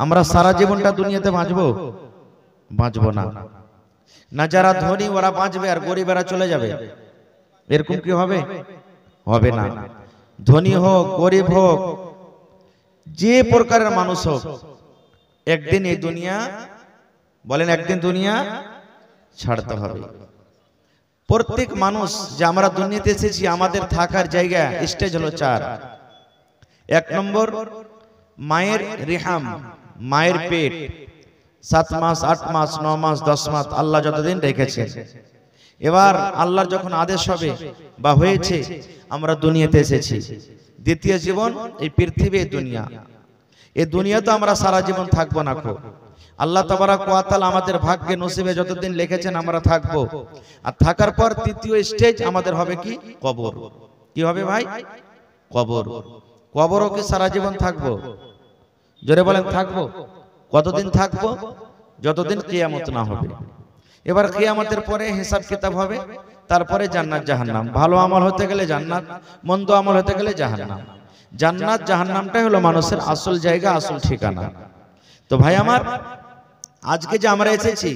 A: আমরা সারা জীবনটা দুনিয়াতে বাঁচবো? বাঁচবো না। না যারা ধনী ওরা বাঁচবে আর গরিবেরা চলে যাবে, এরকম কি হবে? হবে না। ধনী হোক, গরিব হোক, যে প্রকারের মানুষ হোক, একদিন এই দুনিয়া, বলেন একদিন দুনিয়া ছাড়তে হবে। প্রত্যেক মানুষ যে আমরা দুনিয়াতে এসেছি, আমাদের থাকার জায়গা স্টেজ হলো 4। 1 নম্বর মায়ের রিহাম, মায়ের পেট, 7 মাস 8 মাস 9 মাস 10 মাস আল্লাহ যতদিন রেখেছেন। এবার আল্লাহর যখন আদেশ হবে বা হয়েছে আমরা দুনিয়াতে এসেছি, দ্বিতীয় জীবন এই পৃথিবী, দুনিয়া। এই দুনিয়া তো আমরা সারা জীবন থাকবো না। আল্লাহ তাবারাক ওয়া তাআলা আমাদের ভাগ্যে নসিবে যতদিন লিখেছেন আমরা থাকবো, আর থাকার পর তৃতীয় স্টেজ আমাদের হবে কি? কবর। কি হবে ভাই? কবর। কবরও কি সারা জীবন থাকবো? জোরে বলেন থাকবো। কতদিন থাকবো? যতদিন কিয়ামত না হবে। এবার কিয়ামতের পরে হিসাব কিতাব হবে, তারপরে জান্নাত জাহান্নাম। ভালো আমল হতে গেলে জান্নাত, মন্দ আমল হতে গেলে জাহান্নাম। জান্নাত জাহান্নামটাই হলো মানুষের আসল জায়গা, আসল ঠিকানা। তো ভাই আমার, আজকে যে আমরা এসেছি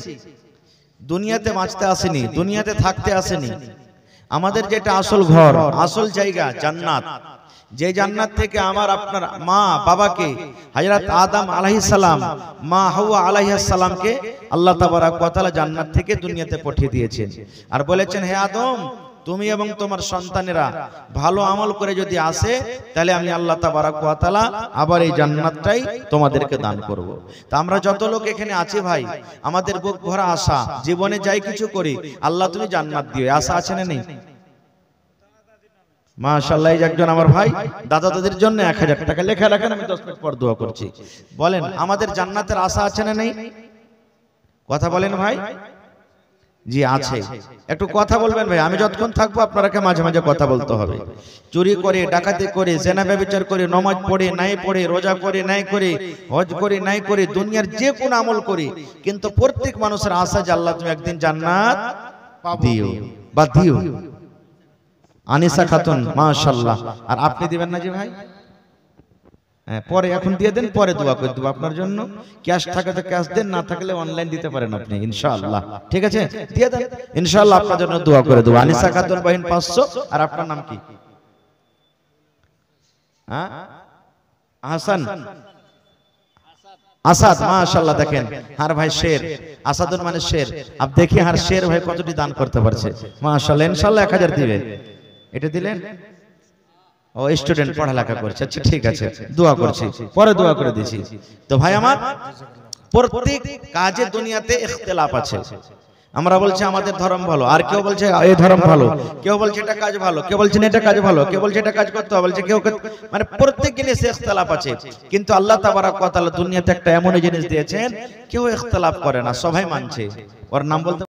A: দুনিয়াতে বাঁচতে আসেনি, দুনিয়াতে থাকতে আসেনি। আমাদের যেটা আসল ঘর, আসল জায়গা জান্নাত, যে জান্নাত থেকে আমার আপনার মা বাবাকে, হযরত আদম আলাইহিস সালাম, মা হাওয়া আলাইহিস সালামকে আল্লাহ তাবারাক ওয়া তাআলা জান্নাত থেকে দুনিয়াতে পাঠিয়ে দিয়েছেন, আর বলেছেন হে আদম, তুমি এবং তোমার সন্তানেরা ভালো আমল করে যদি আসে, তাহলে আমি আল্লাহ তাবারাক ওয়া তাআলা আবার এই জান্নাতটাই তোমাদেরকে দান করব। তা আমরা যত লোক এখানে আছি ভাই, আমাদের বুক ভরা আশা, জীবনে যাই কিছু করি আল্লাহ তুমি জান্নাত দিও, আশা আছে না নেই? মাশাআল্লাহ, এই একজন আমার ভাই দাদা দাদির জন্য 1000 টাকা লেখা রাখেন, আমি 10 মিনিট পর দোয়া করছি। বলেন আমাদের জান্নাতের আশা আছে না নেই? কথা বলেন ভাই। জি আছে। একটু কথা বলবেন ভাই, আমি যতক্ষণ থাকবো আপনারাকে মাঝে মাঝে কথা বলতে হবে। চুরি করে, ডাকাতি করে, জেনা ব্যভিচার করে, নামাজ পড়ে নাই পড়ে, রোজা করে নাই করে, হজ করে নাই করে, দুনিয়ার যে কোন আমল করি, কিন্তু প্রত্যেক মানুষের আশা যে আল্লাহ তুমি একদিন জান্নাত দিও বা দিও। আনিসা খাতুন মাশাআল্লাহ। আর আপনি দিবেন না জি ভাই? হ্যাঁ, পরে এখন দিয়ে দেন, পরে দোয়া করে দেব আপনার জন্য। ক্যাশ থাকে তো ক্যাশ দেন, না থাকলে অনলাইন দিতে পারেন আপনি ইনশাআল্লাহ। ঠিক আছে, দিয়ে দেন, ইনশাআল্লাহ আপনার জন্য দোয়া করে দেব। আনিসা খাতুন বহিন 500। আর আপনার নাম কি? হ্যাঁ, হাসান আসাদ। মাশাআল্লাহ, দেখেন হার ভাই শের, আসাদুন মানে শের। আপ দেখি হার শের ভাই কতটি দান করতে পারছে। মাশাআল্লাহ, ইনশাআল্লাহ 1000 দিবেন। এটা দিলেন? ও স্টুডেন্ট, পড়ালেখা করছে। আচ্ছা ঠিক আছে, দোয়া করছি, পরে দোয়া করে দিছি। তো ভাই আমার, প্রত্যেক কাজে দুনিয়াতে ইখতিলাফ আছে। আমরা বলছি আমাদের ধর্ম ভালো, আর কেউ বলছে এই ধর্ম ভালো, কেউ বলছে এটা কাজ ভালো, কেউ বলছে এটা কাজ ভালো, কেউ বলছে এটা কাজ করতে হবে, বলছে কেউ, মানে প্রত্যেক জিনিসে ইখতিলাফ আছে। কিন্তু আল্লাহ তাবারক ওয়া তাআলা দুনিয়াতে একটা এমন জিনিস দিয়েছেন, কেউ ইখতিলাফ করে না, সবাই মানছে। ওর নাম বলতে